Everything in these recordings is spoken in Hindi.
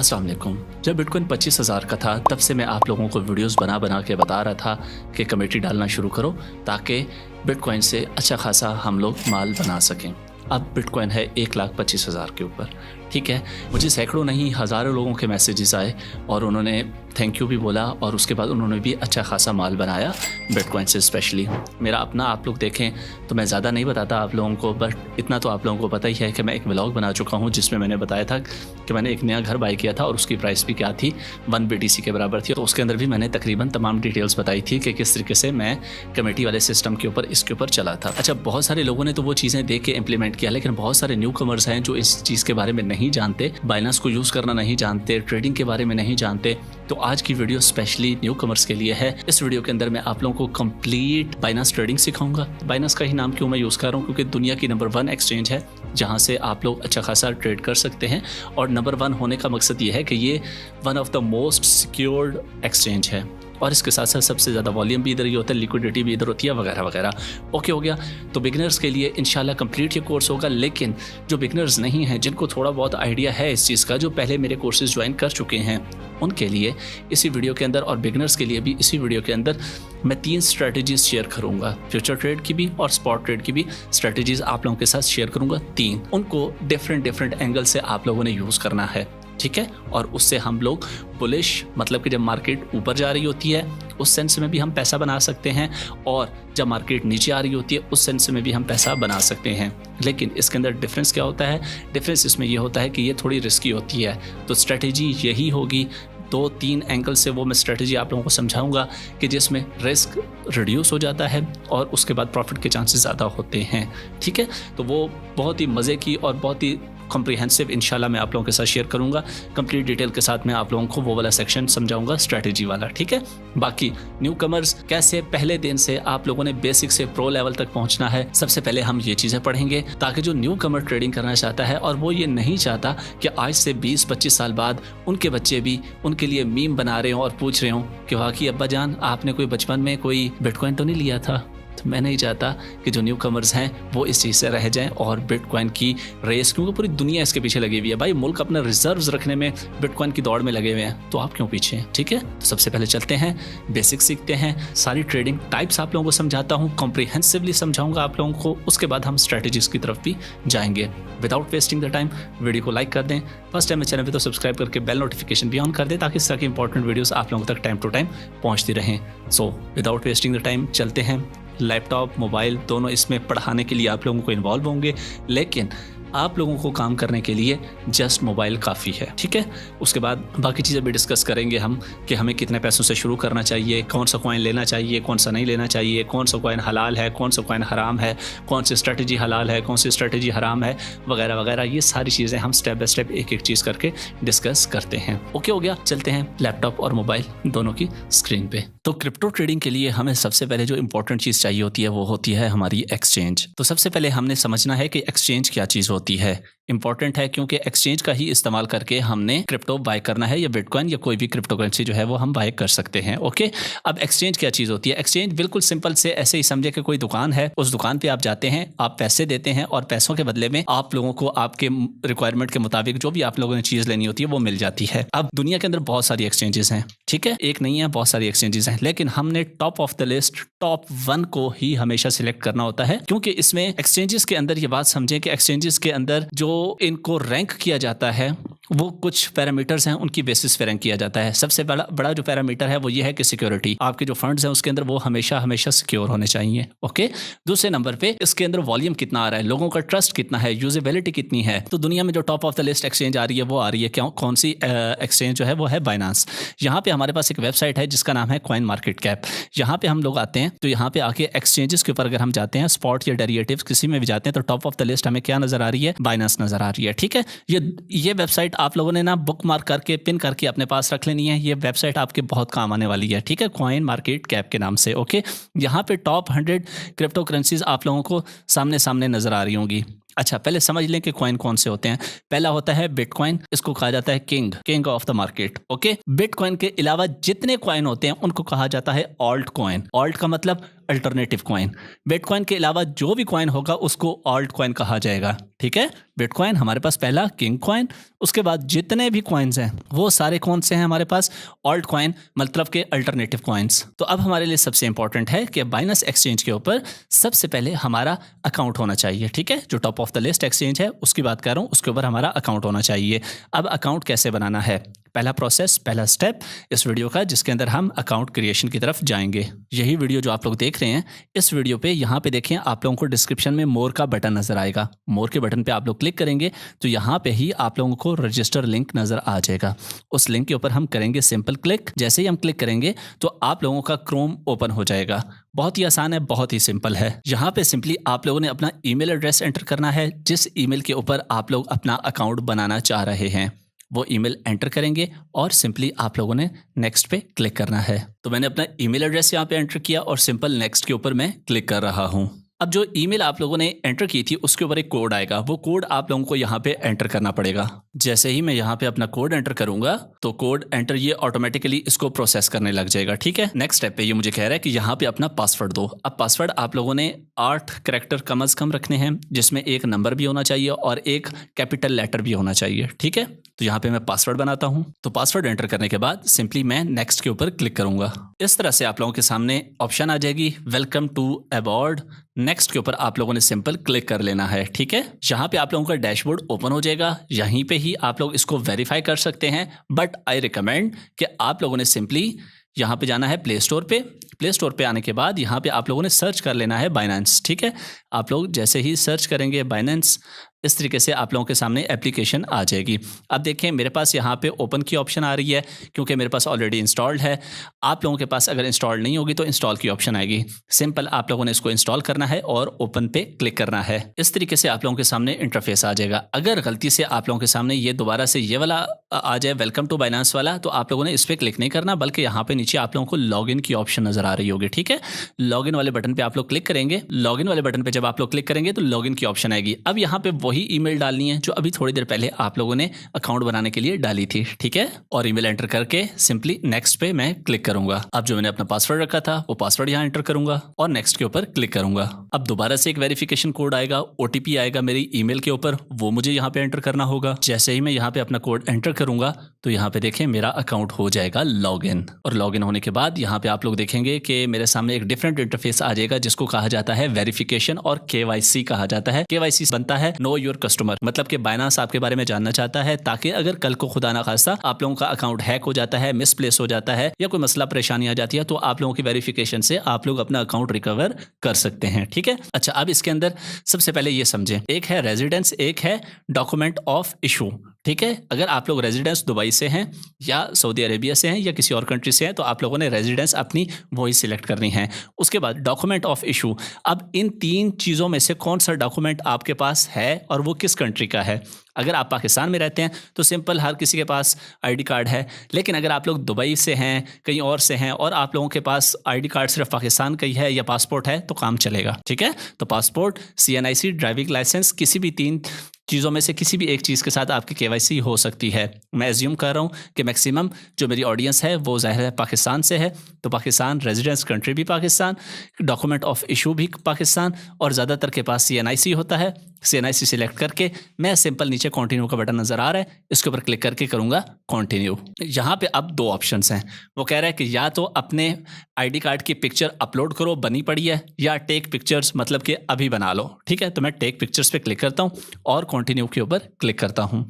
अस्सलाम वालेकुम। जब बिटकॉइन 25,000 का था तब से मैं आप लोगों को वीडियोस बना बना के बता रहा था कि कमेटी डालना शुरू करो ताकि बिटकॉइन से अच्छा खासा हम लोग माल बना सकें। अब बिटकॉइन है 1,25,000 के ऊपर, ठीक है। मुझे सैकड़ों नहीं हज़ारों लोगों के मैसेजेस आए और उन्होंने थैंक यू भी बोला और उसके बाद उन्होंने भी अच्छा खासा माल बनाया बिटकॉइन से। स्पेशली मेरा अपना आप लोग देखें तो मैं ज़्यादा नहीं बताता आप लोगों को, बट इतना तो आप लोगों को पता ही है कि मैं एक व्लॉग बना चुका हूँ जिसमें मैंने बताया था कि मैंने एक नया घर बाय किया था और उसकी प्राइस भी क्या थी, 1 BTC के बराबर थी। तो उसके अंदर भी मैंने तकरीबन तमाम डिटेल्स बताई थी कि किस तरीके से मैं कमेटी वाले सिस्टम के ऊपर इसके ऊपर चला था। अच्छा, बहुत सारे लोगों ने तो वो चीज़ें देख के इम्प्लीमेंट किया, लेकिन बहुत सारे न्यू कमर्स हैं जो इस चीज़ के बारे में नहीं जानते, बाइनेंस को यूज़ करना नहीं जानते, ट्रेडिंग के बारे में नहीं जानते। तो आज की वीडियो स्पेशली न्यू कमर्स के लिए है। इस वीडियो के अंदर मैं आप लोगों को कंप्लीट बाइनेंस ट्रेडिंग सिखाऊंगा। बाइनेंस का ही नाम क्यों मैं यूज़ कर रहा हूँ, क्योंकि दुनिया की नंबर 1 एक्सचेंज है जहाँ से आप लोग अच्छा खासा ट्रेड कर सकते हैं। और नंबर 1 होने का मकसद ये है कि ये one of the most secured exchange है और इसके साथ साथ सबसे ज़्यादा वॉल्यूम भी इधर ही होता है, लिक्विडिटी भी इधर होती है, वगैरह वगैरह। ओके हो गया। तो बिगनर्स के लिए इंशाल्लाह कंप्लीट ये कोर्स होगा, लेकिन जो बिगनर्स नहीं हैं, जिनको थोड़ा बहुत आइडिया है इस चीज़ का, जो पहले मेरे कोर्सेज ज्वाइन कर चुके हैं, उनके लिए इसी वीडियो के अंदर और बिगनर्स के लिए भी इसी वीडियो के अंदर मैं 3 स्ट्रेटजीज शेयर करूंगा। फ्यूचर ट्रेड की भी और स्पॉट ट्रेड की भी स्ट्रेटजीज आप लोगों के साथ शेयर करूंगा। 3 उनको डिफरेंट एंगल से आप लोगों ने यूज़ करना है, ठीक है। और उससे हम लोग बुलिश, मतलब कि जब मार्केट ऊपर जा रही होती है उस सेंस में भी हम पैसा बना सकते हैं, और जब मार्केट नीचे आ रही होती है उस सेंस में भी हम पैसा बना सकते हैं। लेकिन इसके अंदर डिफरेंस क्या होता है? डिफरेंस इसमें यह होता है कि ये थोड़ी रिस्की होती है। तो स्ट्रेटजी यही होगी, 2-3 एंगल से वो मैं स्ट्रेटजी आप लोगों को समझाऊंगा कि जिसमें रिस्क रिड्यूस हो जाता है और उसके बाद प्रॉफिट के चांसेस ज़्यादा होते हैं, ठीक है। तो वो बहुत ही मज़े की और बहुत ही कॉम्प्रिहेंसिव इंशाल्लाह मैं आप लोगों के साथ शेयर करूंगा। कंप्लीट डिटेल के साथ मैं आप लोगों को वो वाला सेक्शन समझाऊंगा, स्ट्रेटजी वाला, ठीक है। बाकी न्यू कमर्स कैसे पहले दिन से आप लोगों ने बेसिक से प्रो लेवल तक पहुंचना है, सबसे पहले हम ये चीज़ें पढ़ेंगे ताकि जो न्यू कमर ट्रेडिंग करना चाहता है और वो ये नहीं चाहता कि आज से 20-25 साल बाद उनके बच्चे भी उनके लिए मीम बना रहे हों और पूछ रहे हों कि वाकई अब्बा जान आपने कोई बचपन में कोई बिटकॉइन तो नहीं लिया था। तो मैं नहीं चाहता कि जो न्यू कमर्स हैं वो इस चीज़ से रह जाएं और बिटकॉइन की रेस, क्योंकि पूरी दुनिया इसके पीछे लगी हुई है भाई, मुल्क अपना रिजर्व्स रखने में बिटकॉइन की दौड़ में लगे हुए हैं, तो आप क्यों पीछे हैं, ठीक है। तो सबसे पहले चलते हैं, बेसिक सीखते हैं, सारी ट्रेडिंग टाइप्स आप लोगों को समझाता हूँ, कॉम्प्रिहेंसिवली समझाऊंगा आप लोगों को। उसके बाद हम स्ट्रेटजीज की तरफ भी जाएंगे। Without wasting the time video को लाइक कर दें, फर्स्ट टाइम चैनल पर तो सब्सक्राइब करके बेल नोटिफिकेशन भी ऑन कर दें ताकि इस तरह की इंपॉर्टेंट वीडियोस आप लोगों तक टाइम टू टाइम पहुँचती रहें। So without wasting the time चलते हैं। लैपटॉप, मोबाइल दोनों इसमें पढ़ाने के लिए आप लोगों को इन्वॉल्व होंगे, लेकिन आप लोगों को काम करने के लिए जस्ट मोबाइल काफ़ी है, ठीक है। उसके बाद बाकी चीज़ें भी डिस्कस करेंगे हम कि हमें कितने पैसों से शुरू करना चाहिए, कौन सा कॉइन लेना चाहिए, कौन सा नहीं लेना चाहिए, कौन सा कॉइन हलाल है, कौन सा कॉइन हराम है, कौन सी स्ट्रेटजी हलाल है, कौन सी स्ट्रेटजी हराम है, वगैरह वगैरह। ये सारी चीज़ें हम स्टेप बाय स्टेप एक एक चीज़ करके डिस्कस करते हैं। ओके हो गया। चलते हैं लैपटॉप और मोबाइल दोनों की स्क्रीन पे। तो क्रिप्टो ट्रेडिंग के लिए हमें सबसे पहले जो इंपॉर्टेंट चीज़ चाहिए होती है वो होती है हमारी एक्सचेंज। तो सबसे पहले हमने समझना है कि एक्सचेंज क्या चीज़ होती है। इंपॉर्टेंट है क्योंकि एक्सचेंज का ही इस्तेमाल करके हमने क्रिप्टो बाय करना है, या बिटकॉइन या कोई भी क्रिप्टो करेंसी जो है वो हम बाय कर सकते हैं। ओके, अब एक्सचेंज क्या चीज़ होती है? एक्सचेंज बिल्कुल सिंपल से ऐसे ही समझे कि कोई दुकान है, उस दुकान पे आप जाते हैं, आप पैसे देते हैं और पैसों के बदले में आप लोगों को आपके रिक्वायरमेंट के मुताबिक जो भी आप लोगों ने चीज़ लेनी होती है वो मिल जाती है। अब दुनिया के अंदर बहुत सारी एक्सचेंजेस हैं, ठीक है, एक नहीं है, बहुत सारी एक्सचेंजेस हैं, लेकिन हमने top of the list top 1 को ही हमेशा सिलेक्ट करना होता है, क्योंकि इसमें एक्सचेंजेस के अंदर ये बात समझें कि एक्सचेंजेस के अंदर जो इनको रैंक किया जाता है वो कुछ पैरामीटर्स हैं, उनकी बेसिस पे रैंक किया जाता है। सबसे बड़ा जो पैरामीटर है वो ये है कि सिक्योरिटी, आपके जो फंड्स हैं उसके अंदर वो हमेशा सिक्योर होने चाहिए। ओके, दूसरे नंबर पे इसके अंदर वॉल्यूम कितना आ रहा है, लोगों का ट्रस्ट कितना है, यूजेबिलिटी कितनी है। तो दुनिया में जो top of the list exchange आ रही है वो आ रही है कौन सी एक्सचेंज जो है वो है बाइनेंस। यहाँ पे हमारे पास एक वेबसाइट है जिसका नाम है कॉइन मार्केट कैप। यहाँ पे हम लोग आते हैं तो यहाँ पे आके एक्सचेंजेस के ऊपर अगर हम जाते हैं, स्पॉट या डेरिवेटिव्स किसी में भी जाते हैं, तो टॉप ऑफ द लिस्ट हमें क्या नजर आ रही है? बाइनेंस नजर आ रही है, ठीक है। ये वेबसाइट आप लोगों ने ना बुक मार्क करके पिन करके अपने पास रख लेनी है। ये वेबसाइट आपके बहुत काम आने वाली है, ठीक है, कॉइन मार्केट कैप के नाम से। ओके, यहाँ पे टॉप 100 क्रिप्टो करेंसीज आप लोगों को सामने नजर आ रही होंगी। अच्छा, पहले समझ लें कि कॉइन कौन से होते हैं। पहला होता है बिटकॉइन, इसको कहा जाता है king of the market. Okay, bitcoin के अलावा जितने कॉइन होते हैं उनको कहा जाता है ऑल्ट कॉइन। ऑल्ट का मतलब अल्टरनेटिव कॉइन। बिटकॉइन के अलावा जो भी कॉइन होगा उसको ऑल्ट कॉइन कहा जाएगा, ठीक है। बिटकॉइन हमारे पास पहला किंग कॉइन, उसके बाद जितने भी कॉइन्स हैं वो सारे कौन से हैं हमारे पास, ऑल्ट कॉइन, मतलब के अल्टरनेटिव कॉइन्स। तो अब हमारे लिए सबसे इंपॉर्टेंट है कि बाइनेंस एक्सचेंज के ऊपर सबसे पहले हमारा अकाउंट होना चाहिए, ठीक है। जो top of the list exchange है उसकी बात कर रहा हूँ, उसके ऊपर हमारा अकाउंट होना चाहिए। अब अकाउंट कैसे बनाना है, पहला प्रोसेस, पहला स्टेप इस वीडियो का, जिसके अंदर हम अकाउंट क्रिएशन की तरफ जाएंगे। यही वीडियो जो आप लोग देख रहे हैं, इस वीडियो पे यहाँ पे देखें, आप लोगों को डिस्क्रिप्शन में मोर का बटन नजर आएगा। मोर के बटन पे आप लोग क्लिक करेंगे तो यहाँ पे ही आप लोगों को रजिस्टर लिंक नजर आ जाएगा। उस लिंक के ऊपर हम करेंगे सिंपल क्लिक। जैसे ही हम क्लिक करेंगे तो आप लोगों का क्रोम ओपन हो जाएगा। बहुत ही आसान है, बहुत ही सिंपल है। यहाँ पे सिंपली आप लोगों ने अपना ईमेल एड्रेस एंटर करना है, जिस ईमेल के ऊपर आप लोग अपना अकाउंट बनाना चाह रहे हैं वो ईमेल एंटर करेंगे और सिंपली आप लोगों ने नेक्स्ट पे क्लिक करना है। तो मैंने अपना ईमेल एड्रेस यहाँ पे एंटर किया और सिंपल नेक्स्ट के ऊपर मैं क्लिक कर रहा हूँ। अब जो ईमेल आप लोगों ने एंटर की थी उसके ऊपर एक कोड आएगा, वो कोड आप लोगों को यहाँ पे एंटर करना पड़ेगा। जैसे ही मैं यहाँ पे अपना कोड एंटर करूंगा तो कोड एंटर ये ऑटोमेटिकली इसको प्रोसेस करने लग जाएगा, ठीक है। नेक्स्ट स्टेप पे ये मुझे कह रहा है कि यहाँ पे अपना पासवर्ड दो। अब पासवर्ड आप लोगों ने 8 कैरेक्टर कम अज कम रखने हैं, जिसमें एक नंबर भी होना चाहिए और एक कैपिटल लेटर भी होना चाहिए, ठीक है। तो यहाँ पे मैं पासवर्ड बनाता हूँ। तो पासवर्ड एंटर करने के बाद सिंपली मैं नेक्स्ट के ऊपर क्लिक करूंगा। इस तरह से आप लोगों के सामने ऑप्शन आ जाएगी, वेलकम टू अबॉर्ड। नेक्स्ट के ऊपर आप लोगों ने सिंपल क्लिक कर लेना है, ठीक है। यहाँ पे आप लोगों का डैशबोर्ड ओपन हो जाएगा। यहीं पे ही आप लोग इसको वेरीफाई कर सकते हैं, बट आई रिकमेंड कि आप लोगों ने सिंपली यहाँ पे जाना है प्ले स्टोर पे। प्ले स्टोर पे आने के बाद यहाँ पे आप लोगों ने सर्च कर लेना है बाइनेंस, ठीक है। आप लोग जैसे ही सर्च करेंगे बाइनेंस, इस तरीके से आप लोगों के सामने एप्लीकेशन आ जाएगी। अब देखें मेरे पास यहाँ पे ओपन की ऑप्शन आ रही है क्योंकि मेरे पास ऑलरेडी इंस्टॉल्ड है। आप लोगों के पास अगर इंस्टॉल नहीं होगी तो इंस्टॉल की ऑप्शन आएगी। सिंपल आप लोगों ने इसको इंस्टॉल करना है और ओपन पे क्लिक करना है। इस तरीके से आप लोगों के सामने इंटरफेस आ जाएगा। अगर गलती से आप लोगों के सामने ये दोबारा से ये वाला आ जाए, वेलकम टू बाइनेंस वाला, तो आप लोगों ने इस पर क्लिक नहीं करना, बल्कि यहाँ पे नीचे आप लोगों को लॉगिन की ऑप्शन नजर आ रही होगी, ठीक है। लॉगिन वाले बटन पे आप लोग क्लिक करेंगे। लॉगिन वाले बटन पे जब आप लोग क्लिक करेंगे तो लॉगिन की ऑप्शन आएगी। अब यहाँ पे वही ईमेल डालनी है जो अभी थोड़ी देर पहले आप लोगों ने अकाउंट बनाने के लिए डाली थी, ठीक है। और ईमेल एंटर करके सिंपली नेक्स्ट पे मैं क्लिक करूंगा। अब जो मैंने अपना पासवर्ड रखा था वो पासवर्ड यहाँ एंटर करूंगा और नेक्स्ट के ऊपर क्लिक करूंगा। अब दोबारा से एक वेरिफिकेशन कोड आएगा, ओटीपी आएगा मेरी ईमेल के ऊपर, वो मुझे यहाँ पे एंटर करना होगा। जैसे ही मैं यहाँ पे अपना कोड एंटर करूंगा तो यहाँ पे देखें मेरा अकाउंट हो जाएगा लॉगिन। और लॉगिन होने के बाद यहाँ पे आप लोग देखेंगे कि मेरे सामने एक डिफरेंट इंटरफेस आ जाएगा, जिसको कहा जाता है वेरिफिकेशन और केवाईसी कहा जाता है। केवाईसी बनता है नो योर कस्टमर, मतलब कि बाइनेंस आपके बारे में जानना चाहता है, ताकि अगर कल को खुदा ना खास्ता आप लोगों का अकाउंट हैक हो जाता है, मिसप्लेस हो जाता है या कोई मसला परेशानी आ जाती है, तो आप लोगों की वेरिफिकेशन से आप लोग अपना अकाउंट रिकवर कर सकते हैं, ठीक है। अच्छा, अब इसके अंदर सबसे पहले ये समझें, एक है रेजिडेंस, एक है डॉक्यूमेंट ऑफ इशू, ठीक है। अगर आप लोग रेजिडेंस दुबई से हैं या सऊदी अरेबिया से हैं या किसी और कंट्री से हैं तो आप लोगों ने रेजिडेंस अपनी वही सिलेक्ट करनी है। उसके बाद डॉक्यूमेंट ऑफ इशू। अब इन 3 चीज़ों में से कौन सा डॉक्यूमेंट आपके पास है और वो किस कंट्री का है। अगर आप पाकिस्तान में रहते हैं तो सिंपल हर किसी के पास आईडी कार्ड है, लेकिन अगर आप लोग दुबई से हैं, कहीं और से हैं और आप लोगों के पास आईडी कार्ड सिर्फ पाकिस्तान का ही है या पासपोर्ट है तो काम चलेगा, ठीक है। तो पासपोर्ट, CNIC, ड्राइविंग लाइसेंस, किसी भी 3 चीज़ों में से किसी भी एक चीज़ के साथ आपकी केवाईसी हो सकती है। मैं एज्यूम कर रहा हूँ कि मैक्सिमम जो मेरी ऑडियंस है वो ज़ाहिर है पाकिस्तान से है, तो पाकिस्तान, रेजिडेंस कंट्री भी पाकिस्तान, डॉक्यूमेंट ऑफ इशू भी पाकिस्तान, और ज़्यादातर के पास CNIC होता है। CNIC सिलेक्ट करके मैं सिंपल नीचे कंटिन्यू का बटन नज़र आ रहा है, इसके ऊपर क्लिक करके करूँगा कंटिन्यू। यहाँ पे अब 2 ऑप्शंस हैं। वो कह रहा है कि या तो अपने आईडी कार्ड की पिक्चर अपलोड करो, बनी पड़ी है, या टेक पिक्चर्स, मतलब कि अभी बना लो, ठीक है। तो मैं टेक पिक्चर्स पे क्लिक करता हूँ और कंटिन्यू के ऊपर क्लिक करता हूँ।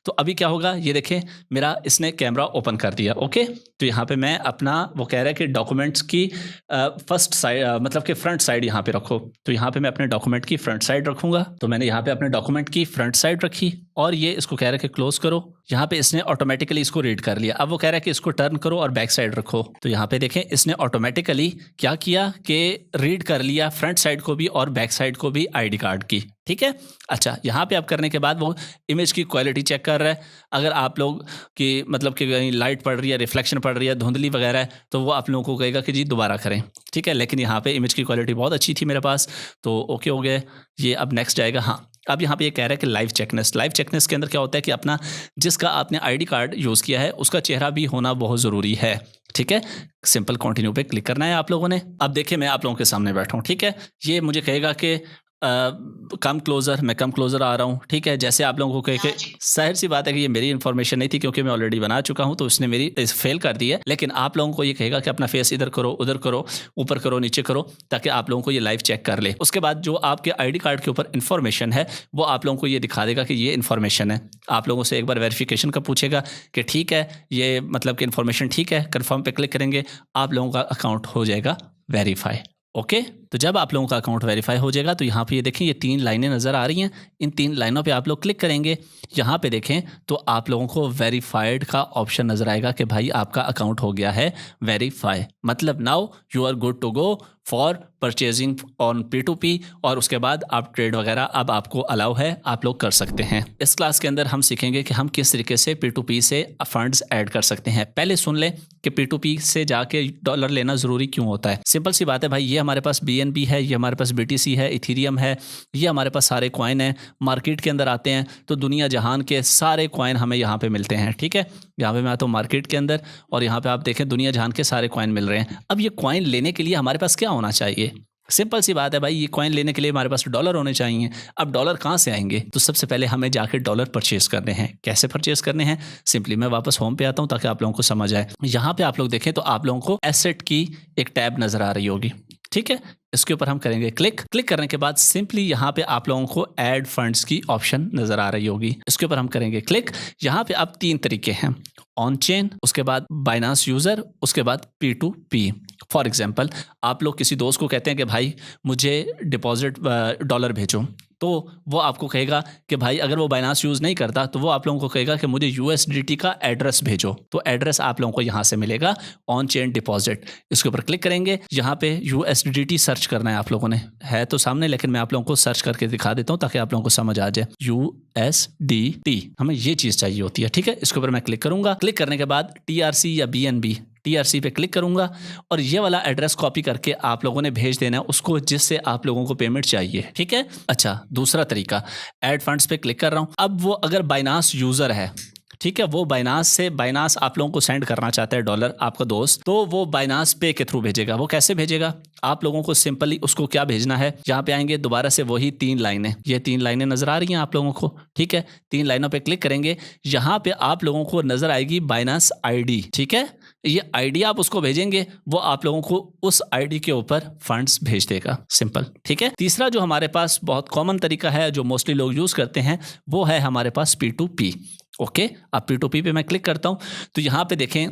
तो अभी क्या होगा, ये देखें मेरा इसने कैमरा ओपन कर दिया, ओके। तो यहाँ पे मैं अपना, वो कह रहा है कि डॉक्यूमेंट्स की फर्स्ट साइड, मतलब कि फ्रंट साइड यहाँ पे रखो। तो यहाँ पे मैं अपने डॉक्यूमेंट की फ्रंट साइड रखूँगा। तो मैंने यहाँ पे अपने डॉक्यूमेंट की फ्रंट साइड रखी और ये इसको कह रहा है कि क्लोज करो। यहाँ पे इसने ऑटोमेटिकली इसको रीड कर लिया। अब वो कह रहा है कि इसको टर्न करो और बैक साइड रखो। तो यहाँ पे देखें इसने ऑटोमेटिकली क्या किया कि रीड कर लिया फ्रंट साइड को भी और बैक साइड को भी आईडी कार्ड की, ठीक है। अच्छा, यहाँ पे आप करने के बाद वो इमेज की क्वालिटी चेक कर रहा है। अगर आप लोग की मतलब कि कहीं लाइट पड़ रही है, रिफ्लेक्शन पड़ रही है, धुंधली वगैरह है, तो वो आप लोगों को कहेगा कि जी दोबारा करें, ठीक है। लेकिन यहाँ पे इमेज की क्वालिटी बहुत अच्छी थी मेरे पास, तो ओके हो गया। ये अब नेक्स्ट जाएगा। हाँ, अब यहाँ पे ये कह रहा है कि लाइव चेकनेस। लाइव चेकनेस के अंदर क्या होता है कि अपना जिसका आपने आईडी कार्ड यूज़ किया है उसका चेहरा भी होना बहुत ज़रूरी है। ठीक है, सिंपल कंटिन्यू पे क्लिक करना है आप लोगों ने। अब देखिए मैं आप लोगों के सामने बैठा हूँ। ठीक है, ये मुझे कहेगा कि कम क्लोज़र, मैं कम क्लोज़र आ रहा हूँ। ठीक है, जैसे आप लोगों को कहे कि जाहिर सी बात है कि ये मेरी इन्फॉर्मेशन नहीं थी क्योंकि मैं ऑलरेडी बना चुका हूँ तो उसने मेरी फेल कर दी है। लेकिन आप लोगों को ये कहेगा कि अपना फेस इधर करो, उधर करो, ऊपर करो, नीचे करो, ताकि आप लोगों को ये लाइव चेक कर ले। उसके बाद जो आपके आईडी कार्ड के ऊपर इन्फॉर्मेशन है वो आप लोगों को ये दिखा देगा कि ये इन्फॉर्मेशन है। आप लोगों से एक बार वेरिफिकेशन का पूछेगा कि ठीक है, ये मतलब कि इन्फॉर्मेशन ठीक है, कन्फर्म पे क्लिक करेंगे, आप लोगों का अकाउंट हो जाएगा वेरीफाई। ओके, तो जब आप लोगों का अकाउंट वेरीफाई हो जाएगा तो यहाँ पे ये देखें, ये 3 लाइनें नज़र आ रही हैं। इन 3 लाइनों पे आप लोग क्लिक करेंगे। यहाँ पे देखें तो आप लोगों को वेरीफाइड का ऑप्शन नज़र आएगा कि भाई आपका अकाउंट हो गया है वेरीफाई। मतलब now you are good to go for purchasing on P2P। और उसके बाद आप ट्रेड वगैरह अब आपको अलाउ है, आप लोग कर सकते हैं। इस क्लास के अंदर हम सीखेंगे कि हम किस तरीके से P2P से फंड्स ऐड कर सकते हैं। पहले सुन लें कि P2P से जाके डॉलर लेना ज़रूरी क्यों होता है। सिंपल सी बात है भाई, ये हमारे पास BNB है, ये हमारे पास BTC है, इथीरियम है, ये हमारे पास सारे कॉइन हैं। मार्केट के अंदर आते हैं तो दुनिया जहान के सारे कॉइन हमें यहाँ पे मिलते हैं। ठीक है, यहाँ पे मैं आता हूँ मार्केट के अंदर और यहाँ पे आप देखें दुनिया जहान के सारे कॉइन मिल रहे हैं। अब ये कॉइन लेने के लिए हमारे पास क्या होना चाहिए? सिंपल सी बात है भाई, ये कॉइन लेने के लिए हमारे पास डॉलर होने चाहिए। अब डॉलर कहाँ से आएंगे? तो सबसे पहले हमें जाके डॉलर परचेज करने हैं। कैसे परचेज करने हैं? सिंपली मैं वापस होम पे आता हूँ ताकि आप लोगों को समझ आए। यहाँ पे आप लोग देखें तो आप लोगों को एसेट की एक टैब नजर आ रही होगी। ठीक है, इसके ऊपर हम करेंगे क्लिक। क्लिक करने के बाद सिंपली यहाँ पे आप लोगों को ऐड फंड्स की ऑप्शन नजर आ रही होगी। इसके ऊपर हम करेंगे क्लिक। यहाँ पे अब 3 तरीके हैं, ऑन चेन, उसके बाद बाइनांस यूजर, उसके बाद P2P। फॉर एग्जांपल आप लोग किसी दोस्त को कहते हैं कि भाई मुझे डिपॉजिट डॉलर भेजो, तो वो आपको कहेगा कि भाई अगर वो बाइनांस यूज़ नहीं करता तो वो आप लोगों को कहेगा कि मुझे USDT का एड्रेस भेजो। तो एड्रेस आप लोगों को यहाँ से मिलेगा, ऑन चेन डिपॉजिट। इसके ऊपर क्लिक करेंगे। यहाँ पे USDT सर्च करना है आप लोगों ने, है तो सामने लेकिन मैं आप लोगों को सर्च करके दिखा देता हूँ ताकि आप लोगों को समझ आ जाए। USDT हमें ये चीज़ चाहिए होती है। ठीक है, इसके ऊपर मैं क्लिक करूँगा। क्लिक करने के बाद TRC या BNB, TRC पे क्लिक करूंगा और ये वाला एड्रेस कॉपी करके आप लोगों ने भेज देना है उसको जिससे आप लोगों को पेमेंट चाहिए। ठीक है, अच्छा दूसरा तरीका, ऐड फंड्स पे क्लिक कर रहा हूं। अब वो अगर बाइनांस यूजर है, ठीक है, वो बाइनांस आप लोगों को सेंड करना चाहता है डॉलर, आपका दोस्त, तो वो बाइनांस पे के थ्रू भेजेगा। वो कैसे भेजेगा? आप लोगों को सिंपली उसको क्या भेजना है, यहाँ पे आएंगे दोबारा से वही 3 लाइनें, ये 3 लाइनें नजर आ रही हैं आप लोगों को। ठीक है, 3 लाइनों पे क्लिक करेंगे। यहाँ पे आप लोगों को नजर आएगी बाइनांस ID। ठीक है, ये ID आप उसको भेजेंगे, वो आप लोगों को उस ID के ऊपर फंड्स भेज देगा। सिंपल। ठीक है, तीसरा जो हमारे पास बहुत कॉमन तरीका है जो मोस्टली लोग यूज करते हैं वो है हमारे पास P2P। ओके, अब P2P पे मैं क्लिक करता हूँ तो यहाँ पे देखें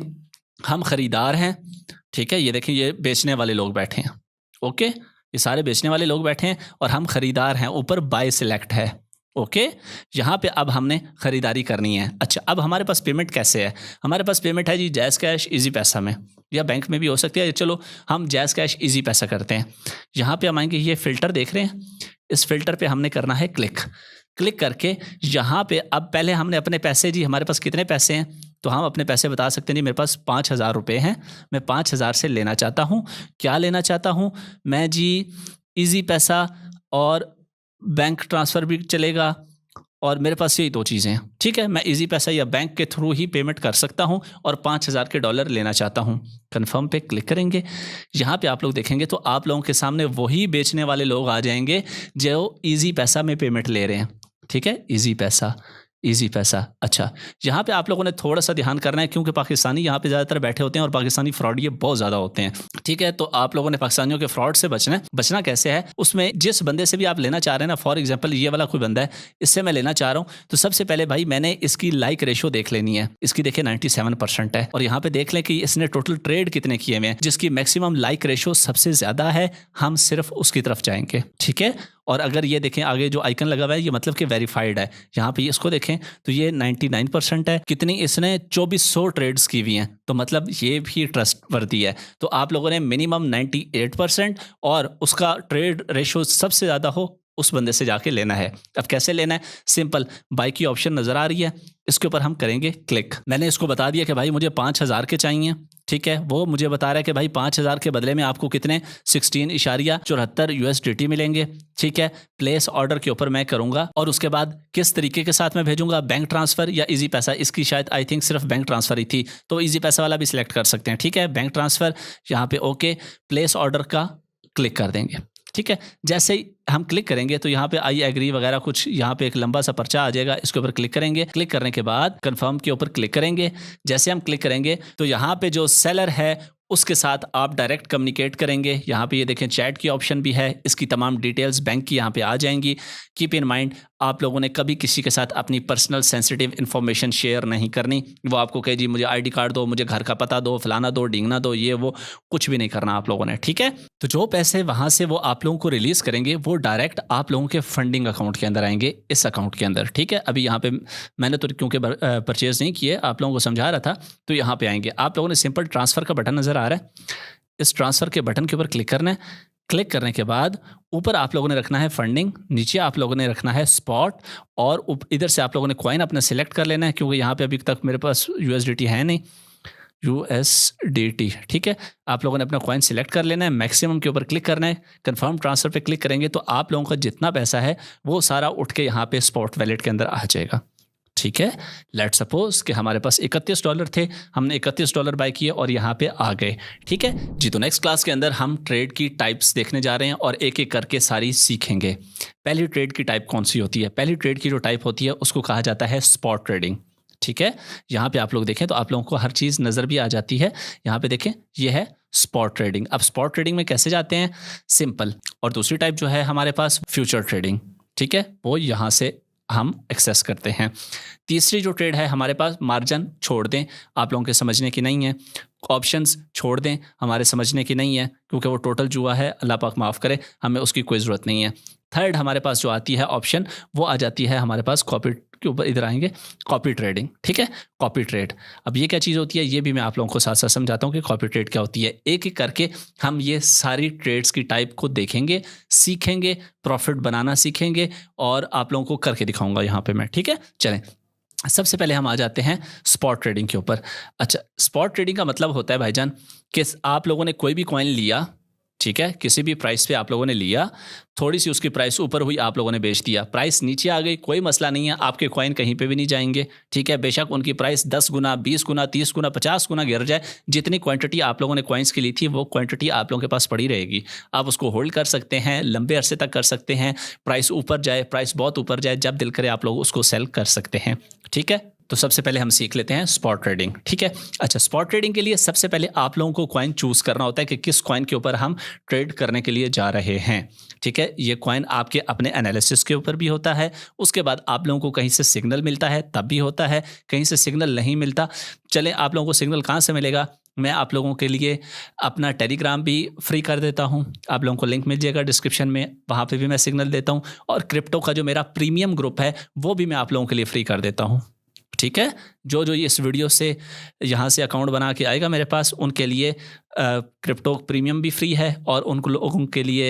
हम खरीदार हैं। ठीक है, ये देखें ये बेचने वाले लोग बैठे हैं। ओके, ये सारे बेचने वाले लोग बैठे हैं और हम खरीदार हैं, ऊपर बाय सिलेक्ट है। ओके, यहाँ पे अब हमने खरीदारी करनी है। अच्छा, अब हमारे पास पेमेंट कैसे है? हमारे पास पेमेंट है जी जैज़ कैश इजी पैसा में, या बैंक में भी हो सकती है। चलो हम जैज़ कैश इजी पैसा करते हैं। यहाँ पे हम आएंगे, ये फ़िल्टर देख रहे हैं, इस फिल्टर पे हमने करना है क्लिक। क्लिक करके यहाँ पे अब पहले हमने अपने पैसे, जी हमारे पास कितने पैसे हैं, तो हम अपने पैसे बता सकते हैं। जी मेरे पास 5,000 रुपये हैं, मैं 5,000 से लेना चाहता हूँ। क्या लेना चाहता हूँ मैं जी? इजी पैसा और बैंक ट्रांसफ़र भी चलेगा और मेरे पास यही 2 चीज़ें हैं। ठीक है, मैं इजी पैसा या बैंक के थ्रू ही पेमेंट कर सकता हूं और 5,000 के डॉलर लेना चाहता हूं। कन्फर्म पे क्लिक करेंगे। यहाँ पे आप लोग देखेंगे तो आप लोगों के सामने वही बेचने वाले लोग आ जाएंगे जो इजी पैसा में पेमेंट ले रहे हैं। ठीक है, इजी पैसा। अच्छा, यहाँ पे आप लोगों ने थोड़ा सा ध्यान करना है क्योंकि पाकिस्तानी यहाँ पे ज़्यादातर बैठे होते हैं और पाकिस्तानी फ्रॉड ये बहुत ज़्यादा होते हैं। ठीक है, तो आप लोगों ने पाकिस्तानियों के फ्रॉड से बचना कैसे है? उसमें जिस बंदे से भी आप लेना चाह रहे हैं ना, फॉर एग्जांपल ये वाला कोई बंदा है, इससे मैं लेना चाह रहा हूँ, तो सबसे पहले भाई मैंने इसकी लाइक रेशो देख लेनी है। इसकी देखिए 97% है और यहाँ पे देख लें कि इसने टोटल ट्रेड कितने किए हुए हैं। जिसकी मैक्सिमम लाइक रेशो सबसे ज़्यादा है हम सिर्फ उसकी तरफ जाएंगे। ठीक है, और अगर ये देखें आगे जो आइकन लगा हुआ है ये मतलब कि वेरीफाइड है। यहाँ पे इसको देखें तो ये 99% है। कितनी इसने 2400 ट्रेड्स की हुई हैं, तो मतलब ये भी ट्रस्टवर्दी है। तो आप लोगों ने मिनिमम 98% और उसका ट्रेड रेशो सबसे ज़्यादा हो उस बंदे से जाके लेना है। अब कैसे लेना है? सिंपल, बाई की ऑप्शन नज़र आ रही है, इसके ऊपर हम करेंगे क्लिक। मैंने इसको बता दिया कि भाई मुझे 5,000 के चाहिए। ठीक है, वो मुझे बता रहा है कि भाई 5,000 के बदले में आपको कितने 16.74 USDT मिलेंगे। ठीक है, प्लेस ऑर्डर के ऊपर मैं करूंगा और उसके बाद किस तरीके के साथ मैं भेजूंगा, बैंक ट्रांसफर या इजी पैसा। इसकी शायद आई थिंक सिर्फ बैंक ट्रांसफर ही थी, तो इजी पैसा वाला भी सिलेक्ट कर सकते हैं। ठीक है, बैंक ट्रांसफर यहाँ पे ओके, प्लेस ऑर्डर का क्लिक कर देंगे। ठीक है, जैसे ही हम क्लिक करेंगे तो यहाँ पे आई एग्री वगैरह कुछ यहाँ पे एक लंबा सा पर्चा आ जाएगा, इसके ऊपर क्लिक करेंगे। क्लिक करने के बाद कंफर्म के ऊपर क्लिक करेंगे। जैसे हम क्लिक करेंगे तो यहाँ पे जो सेलर है उसके साथ आप डायरेक्ट कम्युनिकेट करेंगे। यहाँ पे ये देखें चैट की ऑप्शन भी है, इसकी तमाम डिटेल्स बैंक की यहाँ पे आ जाएंगी। कीप इन माइंड, आप लोगों ने कभी किसी के साथ अपनी पर्सनल सेंसिटिव इन्फॉर्मेशन शेयर नहीं करनी। वो आपको कहे जी मुझे आईडी कार्ड दो, मुझे घर का पता दो, फलाना दो, ढींगना दो, ये वो कुछ भी नहीं करना आप लोगों ने। ठीक है, तो जो पैसे वहाँ से वो आप लोगों को रिलीज़ करेंगे वो डायरेक्ट आप लोगों के फंडिंग अकाउंट के अंदर आएंगे, इस अकाउंट के अंदर। ठीक है, अभी यहाँ पे मैंने तो क्योंकि परचेज़ नहीं किए, आप लोगों को समझा रहा था, तो यहाँ पे आएंगे। आप लोगों ने सिंपल ट्रांसफ़र का बटन नज़र आ रहा है, इस ट्रांसफ़र के बटन के ऊपर क्लिक करना है। क्लिक करने के बाद ऊपर आप लोगों ने रखना है फंडिंग, नीचे आप लोगों ने रखना है स्पॉट, और इधर से आप लोगों ने कॉइन अपना सिलेक्ट कर लेना है, क्योंकि यहाँ पे अभी तक मेरे पास USDT है नहीं, USDT। ठीक है, आप लोगों ने अपना कॉइन सिलेक्ट कर लेना है, मैक्सिमम के ऊपर क्लिक करना है, कंफर्म ट्रांसफ़र पे क्लिक करेंगे तो आप लोगों का जितना पैसा है वो सारा उठ के यहाँ पे स्पॉट वैलेट के अंदर आ जाएगा। ठीक है, लेट सपोज कि हमारे पास $31 थे, हमने $31 बाय किए और यहाँ पे आ गए। ठीक है जी, तो नेक्स्ट क्लास के अंदर हम ट्रेड की टाइप्स देखने जा रहे हैं और एक एक करके सारी सीखेंगे। पहली ट्रेड की टाइप कौन सी होती है? पहली ट्रेड की जो टाइप होती है उसको कहा जाता है स्पॉट ट्रेडिंग। ठीक है, यहाँ पे आप लोग देखें तो आप लोगों को हर चीज़ नज़र भी आ जाती है। यहाँ पे देखें, ये है स्पॉट ट्रेडिंग। अब स्पॉट ट्रेडिंग में कैसे जाते हैं? सिंपल। और दूसरी टाइप जो है हमारे पास फ्यूचर ट्रेडिंग। ठीक है, वो यहाँ से हम एक्सेस करते हैं। तीसरी जो ट्रेड है हमारे पास, मार्जिन छोड़ दें, आप लोगों के समझने की नहीं है। ऑप्शंस छोड़ दें, हमारे समझने की नहीं है, क्योंकि वो टोटल जुआ है, अल्लाह पाक माफ़ करे, हमें उसकी कोई ज़रूरत नहीं है। थर्ड हमारे पास जो आती है ऑप्शन, वो आ जाती है हमारे पास कॉपी के ऊपर, इधर आएंगे कॉपी ट्रेडिंग। ठीक है, कॉपी ट्रेड। अब ये क्या चीज़ होती है, ये भी मैं आप लोगों को साथ साथ समझाता हूँ कि कॉपी ट्रेड क्या होती है। एक एक करके हम ये सारी ट्रेड्स की टाइप को देखेंगे, सीखेंगे, प्रॉफिट बनाना सीखेंगे और आप लोगों को करके दिखाऊंगा यहाँ पे मैं। ठीक है, चलें सबसे पहले हम आ जाते हैं स्पॉट ट्रेडिंग के ऊपर। अच्छा, स्पॉट ट्रेडिंग का मतलब होता है भाईजान कि आप लोगों ने कोई भी कॉइन लिया, ठीक है, किसी भी प्राइस पे आप लोगों ने लिया, थोड़ी सी उसकी प्राइस ऊपर हुई, आप लोगों ने बेच दिया, प्राइस नीचे आ गई, कोई मसला नहीं है, आपके कॉइन कहीं पे भी नहीं जाएंगे। ठीक है, बेशक उनकी प्राइस 10 गुना, 20 गुना, 30 गुना, 50 गुना गिर जाए, जितनी क्वांटिटी आप लोगों ने कॉइन्स की ली थी वो क्वांटिटी आप लोगों के पास पड़ी रहेगी। आप उसको होल्ड कर सकते हैं, लंबे अरसे तक कर सकते हैं, प्राइस ऊपर जाए, प्राइस बहुत ऊपर जाए, जब दिल करे आप लोग उसको सेल कर सकते हैं। ठीक है, तो सबसे पहले हम सीख लेते हैं स्पॉट ट्रेडिंग। ठीक है, अच्छा, स्पॉट ट्रेडिंग के लिए सबसे पहले आप लोगों को कॉइन चूज़ करना होता है कि किस कॉइन के ऊपर हम ट्रेड करने के लिए जा रहे हैं। ठीक है, ये कॉइन आपके अपने एनालिसिस के ऊपर भी होता है, उसके बाद आप लोगों को कहीं से सिग्नल मिलता है तब भी होता है, कहीं से सिग्नल नहीं मिलता। चलें, आप लोगों को सिग्नल कहाँ से मिलेगा? मैं आप लोगों के लिए अपना टेलीग्राम भी फ्री कर देता हूं, आप लोगों को लिंक मिल जाएगा डिस्क्रिप्शन में, वहाँ पे भी मैं सिग्नल देता हूं। और क्रिप्टो का जो मेरा प्रीमियम ग्रुप है वो भी मैं आप लोगों के लिए फ्री कर देता हूँ। ठीक है, जो जो इस वीडियो से यहाँ से अकाउंट बना के आएगा मेरे पास, उनके लिए क्रिप्टो प्रीमियम भी फ्री है और उन लोगों के लिए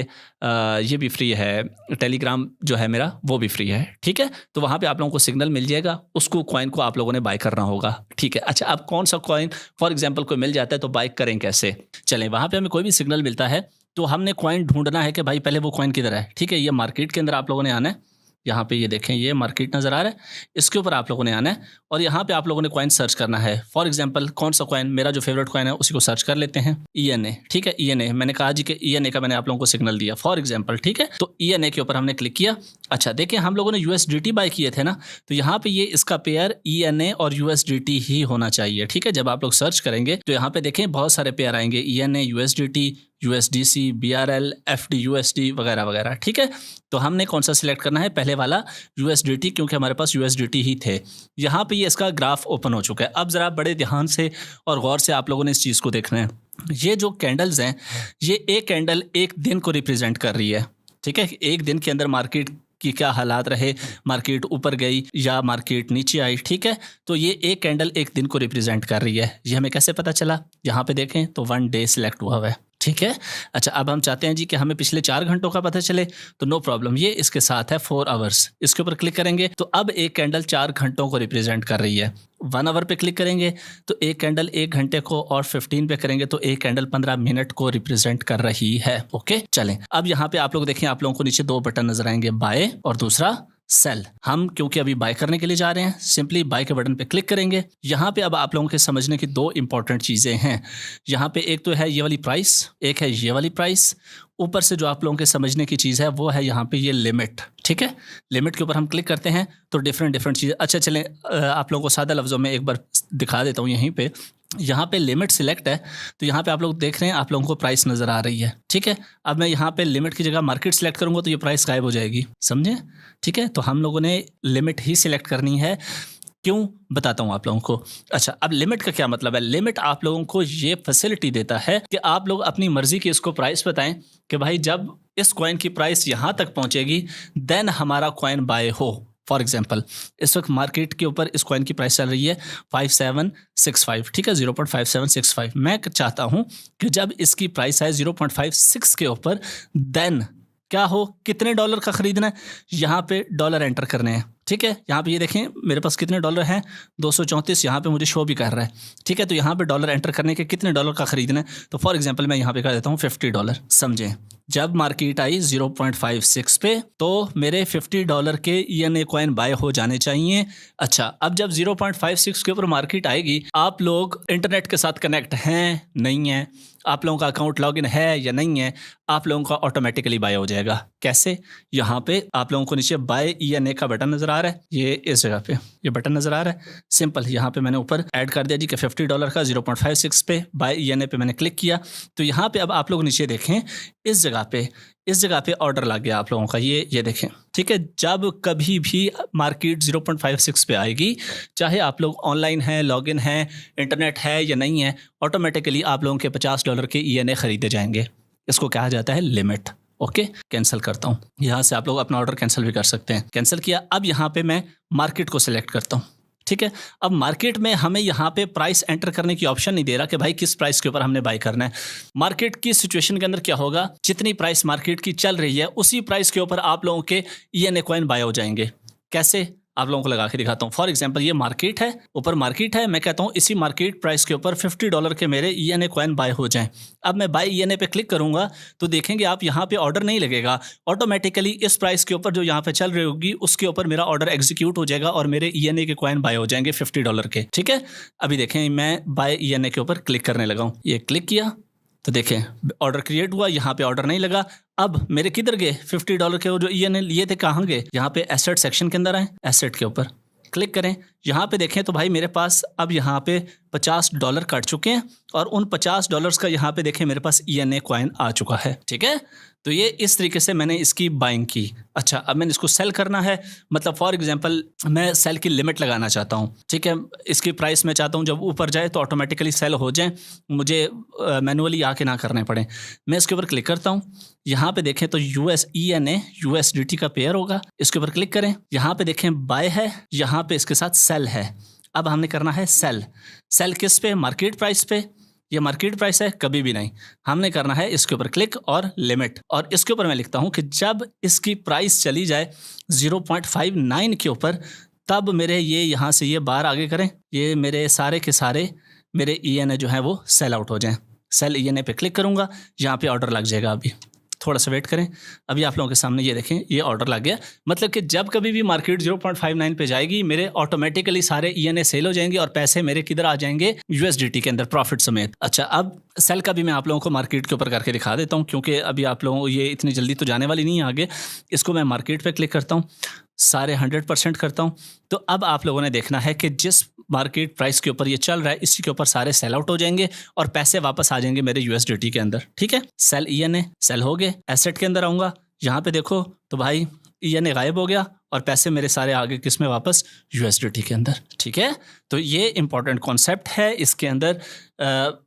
ये भी फ्री है, टेलीग्राम जो है मेरा वो भी फ्री है। ठीक है, तो वहाँ पे आप लोगों को सिग्नल मिल जाएगा, उसको कॉइन को आप लोगों ने बाय करना होगा। ठीक है, अच्छा, अब कौन सा कॉइन फॉर एग्जांपल कोई मिल जाता है तो बाय करें कैसे? चलें, वहाँ पे हमें कोई भी सिग्नल मिलता है तो हमने कॉइन ढूंढना है कि भाई पहले वो कॉइन किधर है। ठीक है, ये मार्केट के अंदर आप लोगों ने आना है, यहाँ पे ये देखें, ये मार्केट नज़र आ रहा है, इसके ऊपर आप लोगों ने आना है और यहाँ पे आप लोगों ने कॉइन सर्च करना है। फॉर एग्जांपल कौन सा कॉइन, मेरा जो फेवरेट कॉइन है उसी को सर्च कर लेते हैं, ENA। ठीक है, ENA मैंने कहा जी कि ENA का मैंने आप लोगों को सिग्नल दिया फॉर एग्जांपल। ठीक है, तो ENA के ऊपर हमने क्लिक किया। अच्छा, देखिए हम लोगों ने USDT बाय किए थे ना, तो यहाँ पे ये इसका पेयर ENA और USDT ही होना चाहिए। ठीक है, जब आप लोग सर्च करेंगे तो यहाँ पे देखें बहुत सारे पेयर आएंगे, ENA, USDT, USDC, BRL, FDUSD वगैरह वगैरह। ठीक है, तो हमने कौन सा सिलेक्ट करना है? पहले वाला USDT, क्योंकि हमारे पास USDT ही थे। यहाँ पे ये इसका ग्राफ ओपन हो चुका है। अब ज़रा बड़े ध्यान से और गौर से आप लोगों ने इस चीज़ को देखना है। ये जो कैंडल्स हैं, ये एक कैंडल एक दिन को रिप्रेजेंट कर रही है। ठीक है, एक दिन के अंदर मार्केट कि क्या हालात रहे, मार्केट ऊपर गई या मार्केट नीचे आई। ठीक है, तो ये एक कैंडल एक दिन को रिप्रेजेंट कर रही है। ये हमें कैसे पता चला? यहाँ पे देखें तो 1 डे सिलेक्ट हुआ है। ठीक है। अच्छा, अब हम चाहते हैं जी कि हमें पिछले 4 घंटों का पता चले, तो नो प्रॉब्लम, ये इसके साथ है 4 आवर्स। इसके ऊपर क्लिक करेंगे तो अब एक कैंडल 4 घंटों को रिप्रेजेंट कर रही है। 1 आवर पे क्लिक करेंगे तो एक कैंडल 1 घंटे को, और 15 पे करेंगे तो एक कैंडल 15 मिनट को रिप्रेजेंट कर रही है। ओके, चलें। अब यहाँ पे आप लोग देखें, आप लोगों को नीचे 2 बटन नजर आएंगे, बाय और दूसरा सेल। हम क्योंकि अभी बाय करने के लिए जा रहे हैं, सिंपली बाय के बटन पे क्लिक करेंगे। यहाँ पे अब आप लोगों के समझने की 2 इंपॉर्टेंट चीज़ें हैं। यहाँ पे एक तो है ये वाली प्राइस, एक है ये वाली प्राइस। ऊपर से जो आप लोगों के समझने की चीज़ है वो है यहाँ पे ये लिमिट। ठीक है, लिमिट के ऊपर हम क्लिक करते हैं तो डिफरेंट चीज़ें। अच्छा चलें, आप लोगों को सादा लफ्ज़ों में एक बार दिखा देता हूँ। यहीं पे यहाँ पे लिमिट सिलेक्ट है तो यहाँ पे आप लोग देख रहे हैं, आप लोगों को प्राइस नज़र आ रही है। ठीक है, अब मैं यहाँ पे लिमिट की जगह मार्केट सिलेक्ट करूँगा तो ये प्राइस गायब हो जाएगी, समझे? ठीक है, तो हम लोगों ने लिमिट ही सिलेक्ट करनी है। क्यों, बताता हूँ आप लोगों को। अच्छा, अब लिमिट का क्या मतलब है? लिमिट आप लोगों को ये फैसिलिटी देता है कि आप लोग अपनी मर्ज़ी की इसको प्राइस बताएं कि भाई जब इस कॉइन की प्राइस यहाँ तक पहुँचेगी देन हमारा कॉइन बाय हो। फॉर एग्जाम्पल, इस वक्त मार्केट के ऊपर इस कॉइन की प्राइस चल रही है 5765। ठीक है, 0.5765। मैं चाहता हूँ कि जब इसकी प्राइस है 0.56 के ऊपर देन क्या हो, कितने डॉलर का ख़रीदना है, यहाँ पे डॉलर एंटर करने हैं। ठीक है, यहाँ पे ये देखें मेरे पास कितने डॉलर हैं, 234 यहाँ पे मुझे शो भी कर रहा है। ठीक है, तो यहाँ पे डॉलर एंटर करने के कितने डॉलर का ख़रीदना है, तो फॉर एग्जांपल मैं यहाँ पे कर देता हूँ $50। समझें, जब मार्केट आई 0.56 पे तो मेरे $50 के ENA कॉइन बाय हो जाने चाहिए। अच्छा, अब जब 0.56 के ऊपर मार्केट आएगी, आप लोग इंटरनेट के साथ कनेक्ट हैं नहीं हैं, आप लोगों का अकाउंट लॉगिन है या नहीं है, आप लोगों का ऑटोमेटिकली बाय हो जाएगा। कैसे? यहाँ पे आप लोगों को नीचे बाय ENA का बटन नज़र आ रहा है, ये इस जगह पे ये बटन नज़र आ रहा है। सिंपल, यहाँ पे मैंने ऊपर ऐड कर दिया जी कि $50 का 0.56 पे बाय ENA पे मैंने क्लिक किया। तो यहाँ पे अब आप लोग नीचे देखें, इस जगह पे ऑर्डर लग गया आप लोगों का, ये देखें। ठीक है, जब कभी भी मार्केट 0.56 पे आएगी, चाहे आप लोग ऑनलाइन हैं, लॉगिन हैं, इंटरनेट है या नहीं है, ऑटोमेटिकली आप लोगों के $50 के ENA ख़रीदे जाएंगे। इसको कहा जाता है लिमिट। ओके, कैंसिल करता हूँ। यहाँ से आप लोग अपना ऑर्डर कैंसिल भी कर सकते हैं। कैंसिल किया, अब यहाँ पे मैं मार्केट को सिलेक्ट करता हूँ। ठीक है, अब मार्केट में हमें यहाँ पे प्राइस एंटर करने की ऑप्शन नहीं दे रहा कि भाई किस प्राइस के ऊपर हमने बाय करना है। मार्केट की सिचुएशन के अंदर क्या होगा, जितनी प्राइस मार्केट की चल रही है उसी प्राइस के ऊपर आप लोगों के ENA कॉइन बाय हो जाएंगे। कैसे, आप लोगों को लगा के दिखाता हूँ। फॉर एग्जांपल, ये मार्केट है, ऊपर मार्केट है, मैं कहता हूँ इसी मार्केट प्राइस के ऊपर $50 के मेरे ENA कॉइन बाय हो जाएं। अब मैं बाय ENA पे क्लिक करूँगा तो देखेंगे आप यहाँ पे ऑर्डर नहीं लगेगा, ऑटोमेटिकली इस प्राइस के ऊपर जो यहाँ पे चल रही होगी उसके ऊपर मेरा ऑर्डर एग्जीक्यूट हो जाएगा और मेरे ENA के कॉइन बाय हो जाएंगे $50 के। ठीक है, अभी देखें मैं बाय ENA के ऊपर क्लिक करने लगा हूँ, ये क्लिक किया तो देखें ऑर्डर क्रिएट हुआ, यहाँ पे ऑर्डर नहीं लगा। अब मेरे किधर गए $50 के वो जो ENA लिए थे, कहाँ गए? यहाँ पे एसेट सेक्शन के अंदर आए, एसेट के ऊपर क्लिक करें। यहाँ पे देखें तो भाई मेरे पास अब यहाँ पे $50 कट चुके हैं और उन $50 का यहाँ पे देखें मेरे पास ENA कॉइन आ चुका है। ठीक है, तो ये इस तरीके से मैंने इसकी बाइंग की। अच्छा, अब मैंने इसको सेल करना है, मतलब फॉर एग्जांपल मैं सेल की लिमिट लगाना चाहता हूँ। ठीक है, इसकी प्राइस मैं चाहता हूँ जब ऊपर जाए तो ऑटोमेटिकली सेल हो जाए, मुझे मैनुअली आके ना करने पड़े। मैं इसके ऊपर क्लिक करता हूँ, यहाँ पे देखें तो ENA USDT का पेयर होगा, इसके ऊपर क्लिक करें। यहाँ पे देखें बाय है, यहाँ पे इसके साथ सेल है। अब हमने करना है सेल किस पे? मार्केट प्राइस पे। ये मार्केट प्राइस है, कभी भी नहीं, हमने करना है इसके ऊपर क्लिक और लिमिट। और इसके ऊपर मैं लिखता हूँ कि जब इसकी प्राइस चली जाए 0.59 के ऊपर तब मेरे ये यहाँ से ये बार आगे करें, ये मेरे सारे के सारे मेरे ENA जो है वो सेल आउट हो जाएं। सेल ENA पे क्लिक करूँगा, यहाँ पे ऑर्डर लग जाएगा। अभी थोड़ा सा वेट करें, अभी आप लोगों के सामने ये देखें ये ऑर्डर लग गया। मतलब कि जब कभी भी मार्केट 0.59 पे जाएगी मेरे ऑटोमेटिकली सारे ENA सेल हो जाएंगे और पैसे मेरे किधर आ जाएंगे? USDT के अंदर, प्रॉफिट समेत। अच्छा, अब सेल का भी मैं आप लोगों को मार्केट के ऊपर करके दिखा देता हूँ, क्योंकि अभी आप लोगों ये इतनी जल्दी तो जाने वाली नहीं है आगे। इसको मैं मार्केट पे क्लिक करता हूँ, सारे 100% करता हूँ। तो अब आप लोगों ने देखना है कि जिस मार्केट प्राइस के ऊपर ये चल रहा है इसी के ऊपर सारे सेल आउट हो जाएंगे और पैसे वापस आ जाएंगे मेरे USDT के अंदर। ठीक है, सेल ENA सेल हो गए। एसेट के अंदर आऊँगा, यहाँ पे देखो तो भाई ENA गायब हो गया और पैसे मेरे सारे आगे किस में वापस? USDT के अंदर। ठीक है, तो ये इंपॉर्टेंट कॉन्सेप्ट है इसके अंदर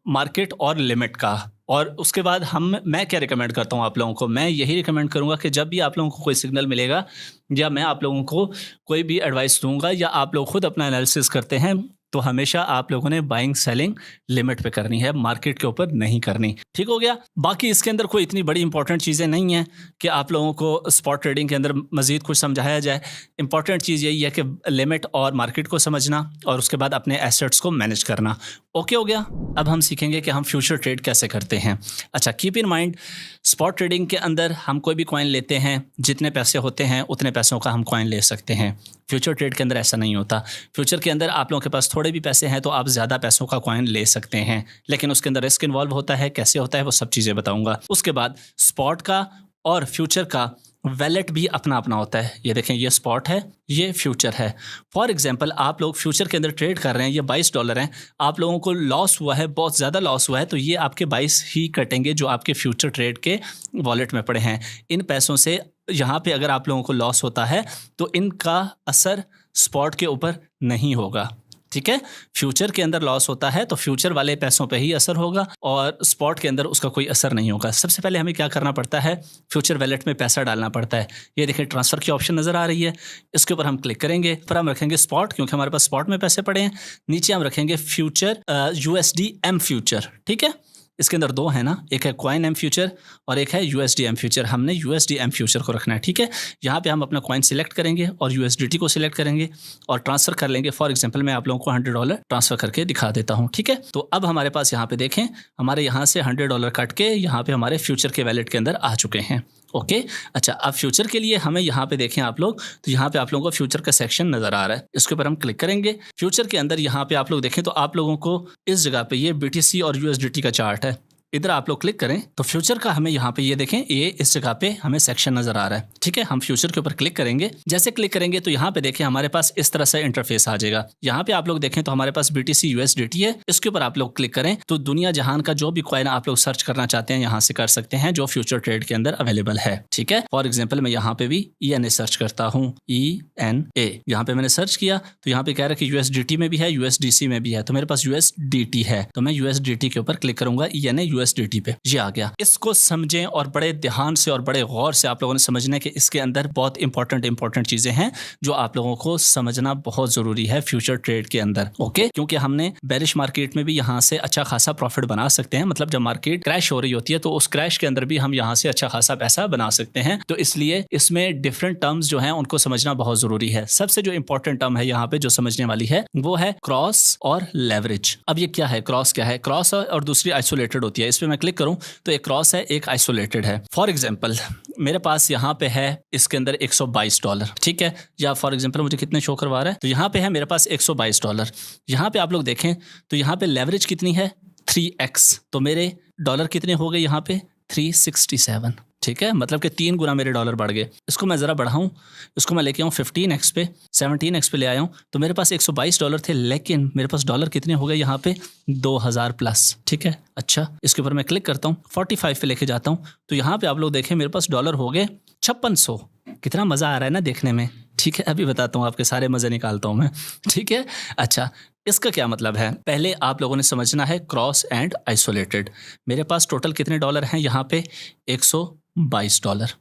मार्केट और लिमिट का। और उसके बाद मैं क्या रिकमेंड करता हूँ आप लोगों को? मैं यही रिकमेंड करूँगा कि जब भी आप लोगों को कोई सिग्नल मिलेगा या मैं आप लोगों को कोई भी एडवाइस दूंगा या आप लोग खुद अपना एनालिसिस करते हैं, तो हमेशा आप लोगों ने बाइंग सेलिंग लिमिट पे करनी है, मार्केट के ऊपर नहीं करनी। ठीक हो गया। बाकी इसके अंदर कोई इतनी बड़ी इंपॉर्टेंट चीज़ें नहीं हैं कि आप लोगों को स्पॉट ट्रेडिंग के अंदर मज़ीद कुछ समझाया जाए। इंपॉर्टेंट चीज़ यही है कि लिमिट और मार्केट को समझना और उसके बाद अपने एसेट्स को मैनेज करना। ओके हो गया। अब हम सीखेंगे कि हम फ्यूचर ट्रेड कैसे करते हैं। अच्छा, keep in mind, spot trading के अंदर हम कोई भी कॉइन लेते हैं, जितने पैसे होते हैं उतने पैसों का हम कॉइन ले सकते हैं। फ्यूचर ट्रेड के अंदर ऐसा नहीं होता। फ्यूचर के अंदर आप लोगों के पास थोड़े भी पैसे हैं तो आप ज़्यादा पैसों का कॉइन ले सकते हैं, लेकिन उसके अंदर रिस्क इन्वॉल्व होता है। कैसे होता है वो सब चीज़ें बताऊंगा। उसके बाद स्पॉट का और फ्यूचर का वैलेट भी अपना अपना होता है। ये देखें, ये स्पॉट है, ये फ्यूचर है। फॉर एग्जांपल, आप लोग फ्यूचर के अंदर ट्रेड कर रहे हैं, ये $22 हैं, आप लोगों को लॉस हुआ है, बहुत ज़्यादा लॉस हुआ है, तो ये आपके 22 ही कटेंगे जो आपके फ्यूचर ट्रेड के वॉलेट में पड़े हैं। इन पैसों से यहाँ पे अगर आप लोगों को लॉस होता है तो इनका असर स्पॉट के ऊपर नहीं होगा। ठीक है, फ्यूचर के अंदर लॉस होता है तो फ्यूचर वाले पैसों पे ही असर होगा और स्पॉट के अंदर उसका कोई असर नहीं होगा। सबसे पहले हमें क्या करना पड़ता है, फ्यूचर वैलेट में पैसा डालना पड़ता है। ये देखिए, ट्रांसफ़र की ऑप्शन नज़र आ रही है, इसके ऊपर हम क्लिक करेंगे। फिर हम रखेंगे स्पॉट, क्योंकि हमारे पास स्पॉट में पैसे पड़े हैं। नीचे हम रखेंगे फ्यूचर USD-M फ्यूचर। ठीक है, इसके अंदर दो है ना, एक है कॉइन एम फ्यूचर और एक है USD-M फ्यूचर। हमने USD-M फ्यूचर को रखना है। ठीक है, यहाँ पे हम अपना कॉइन सिलेक्ट करेंगे और USDT को सिलेक्ट करेंगे और ट्रांसफ़र कर लेंगे। फॉर एग्जांपल, मैं आप लोगों को $100 ट्रांसफ़र करके दिखा देता हूँ। ठीक है, तो अब हमारे पास यहाँ पे देखें, हमारे यहाँ से $100 कट के यहाँ पे हमारे फ्यूचर के वैलेट के अंदर आ चुके हैं। ओके, अच्छा, अब फ्यूचर के लिए हमें यहाँ पे देखें आप लोग, तो यहाँ पे आप लोगों को फ्यूचर का सेक्शन नज़र आ रहा है, इसके ऊपर हम क्लिक करेंगे। फ्यूचर के अंदर यहाँ पे आप लोग देखें तो आप लोगों को इस जगह पे ये BTC और USDT का चार्ट है, इधर आप लोग क्लिक करें तो फ्यूचर का हमें यहाँ पे ये देखें, ये इस जगह पे हमें सेक्शन नजर आ रहा है। ठीक है, हम फ्यूचर के ऊपर क्लिक करेंगे। जैसे क्लिक करेंगे तो यहाँ पे देखें हमारे पास इस तरह से इंटरफेस आ जाएगा। यहाँ पे आप लोग देखें तो हमारे पास BTC USDT है, इसके ऊपर आप लोग क्लिक करें तो दुनिया जहान का जो भी कॉइन आप लोग सर्च करना चाहते हैं यहाँ से कर सकते हैं, जो फ्यूचर ट्रेड के अंदर अवेलेबल है। ठीक है, फॉर एग्जाम्पल मैं यहाँ पे भी ENA सर्च करता हूँ, ENA, यहाँ पे मैंने सर्च किया तो यहाँ पे कह रहा है कि USDT में भी है, USDC में भी है, तो मेरे पास USDT है, तो मैं USDT के ऊपर क्लिक करूंगा, ENA USDT पे। आ गया। इसको समझें और बड़े ध्यान से और बड़े गौर से आप लोगों ने समझना है कि इसके अंदर बहुत इंपॉर्टेंट चीजें हैं जो आप लोगों को समझना बहुत जरूरी है फ्यूचर ट्रेड के अंदर। ओके, क्योंकि हमने बेरिश मार्केट में भी यहाँ से अच्छा खासा प्रॉफिट बना सकते हैं। मतलब जब मार्केट क्रैश हो रही होती है तो उस क्रैश के अंदर भी हम यहाँ से अच्छा खासा पैसा बना सकते हैं। तो इसलिए इसमें डिफरेंट टर्म्स जो हैं उनको समझना बहुत जरूरी है। सबसे जो इंपॉर्टेंट टर्म है यहाँ पे जो समझने वाली है वो है क्रॉस और लेवरेज। अब ये क्या है, क्रॉस क्या है? क्रॉस और दूसरी आइसोलेटेड होती है। इस पर मैं क्लिक करूँ तो एक क्रॉस है, एक आइसोलेटेड है। फॉर एग्जांपल मेरे पास यहाँ पे है इसके अंदर $122, ठीक है, या फॉर एग्जांपल मुझे कितने शो करवा रहा है, तो यहाँ पे है मेरे पास $122। यहाँ पे आप लोग देखें तो यहाँ पे लेवरेज कितनी है, 3x, तो मेरे डॉलर कितने हो गए यहाँ पे, 367। ठीक है, मतलब कि 3 गुना मेरे डॉलर बढ़ गए। इसको मैं ज़रा बढ़ाऊँ, इसको मैं लेके आऊँ 15x पे, 17x पे ले आया हूँ, तो मेरे पास $122 थे, लेकिन मेरे पास डॉलर कितने हो गए यहाँ पे, 2000 प्लस। ठीक है, अच्छा, इसके ऊपर मैं क्लिक करता हूँ, 45 पे लेके जाता हूँ, तो यहाँ पे आप लोग देखें मेरे पास डॉलर हो गए 5600। कितना मज़ा आ रहा है ना देखने में। ठीक है, अभी बताता हूँ, आपके सारे मज़े निकालता हूँ मैं। ठीक है, अच्छा, इसका क्या मतलब है, पहले आप लोगों ने समझना है क्रॉस एंड आइसोलेटेड। मेरे पास टोटल कितने डॉलर हैं यहाँ पे, $122।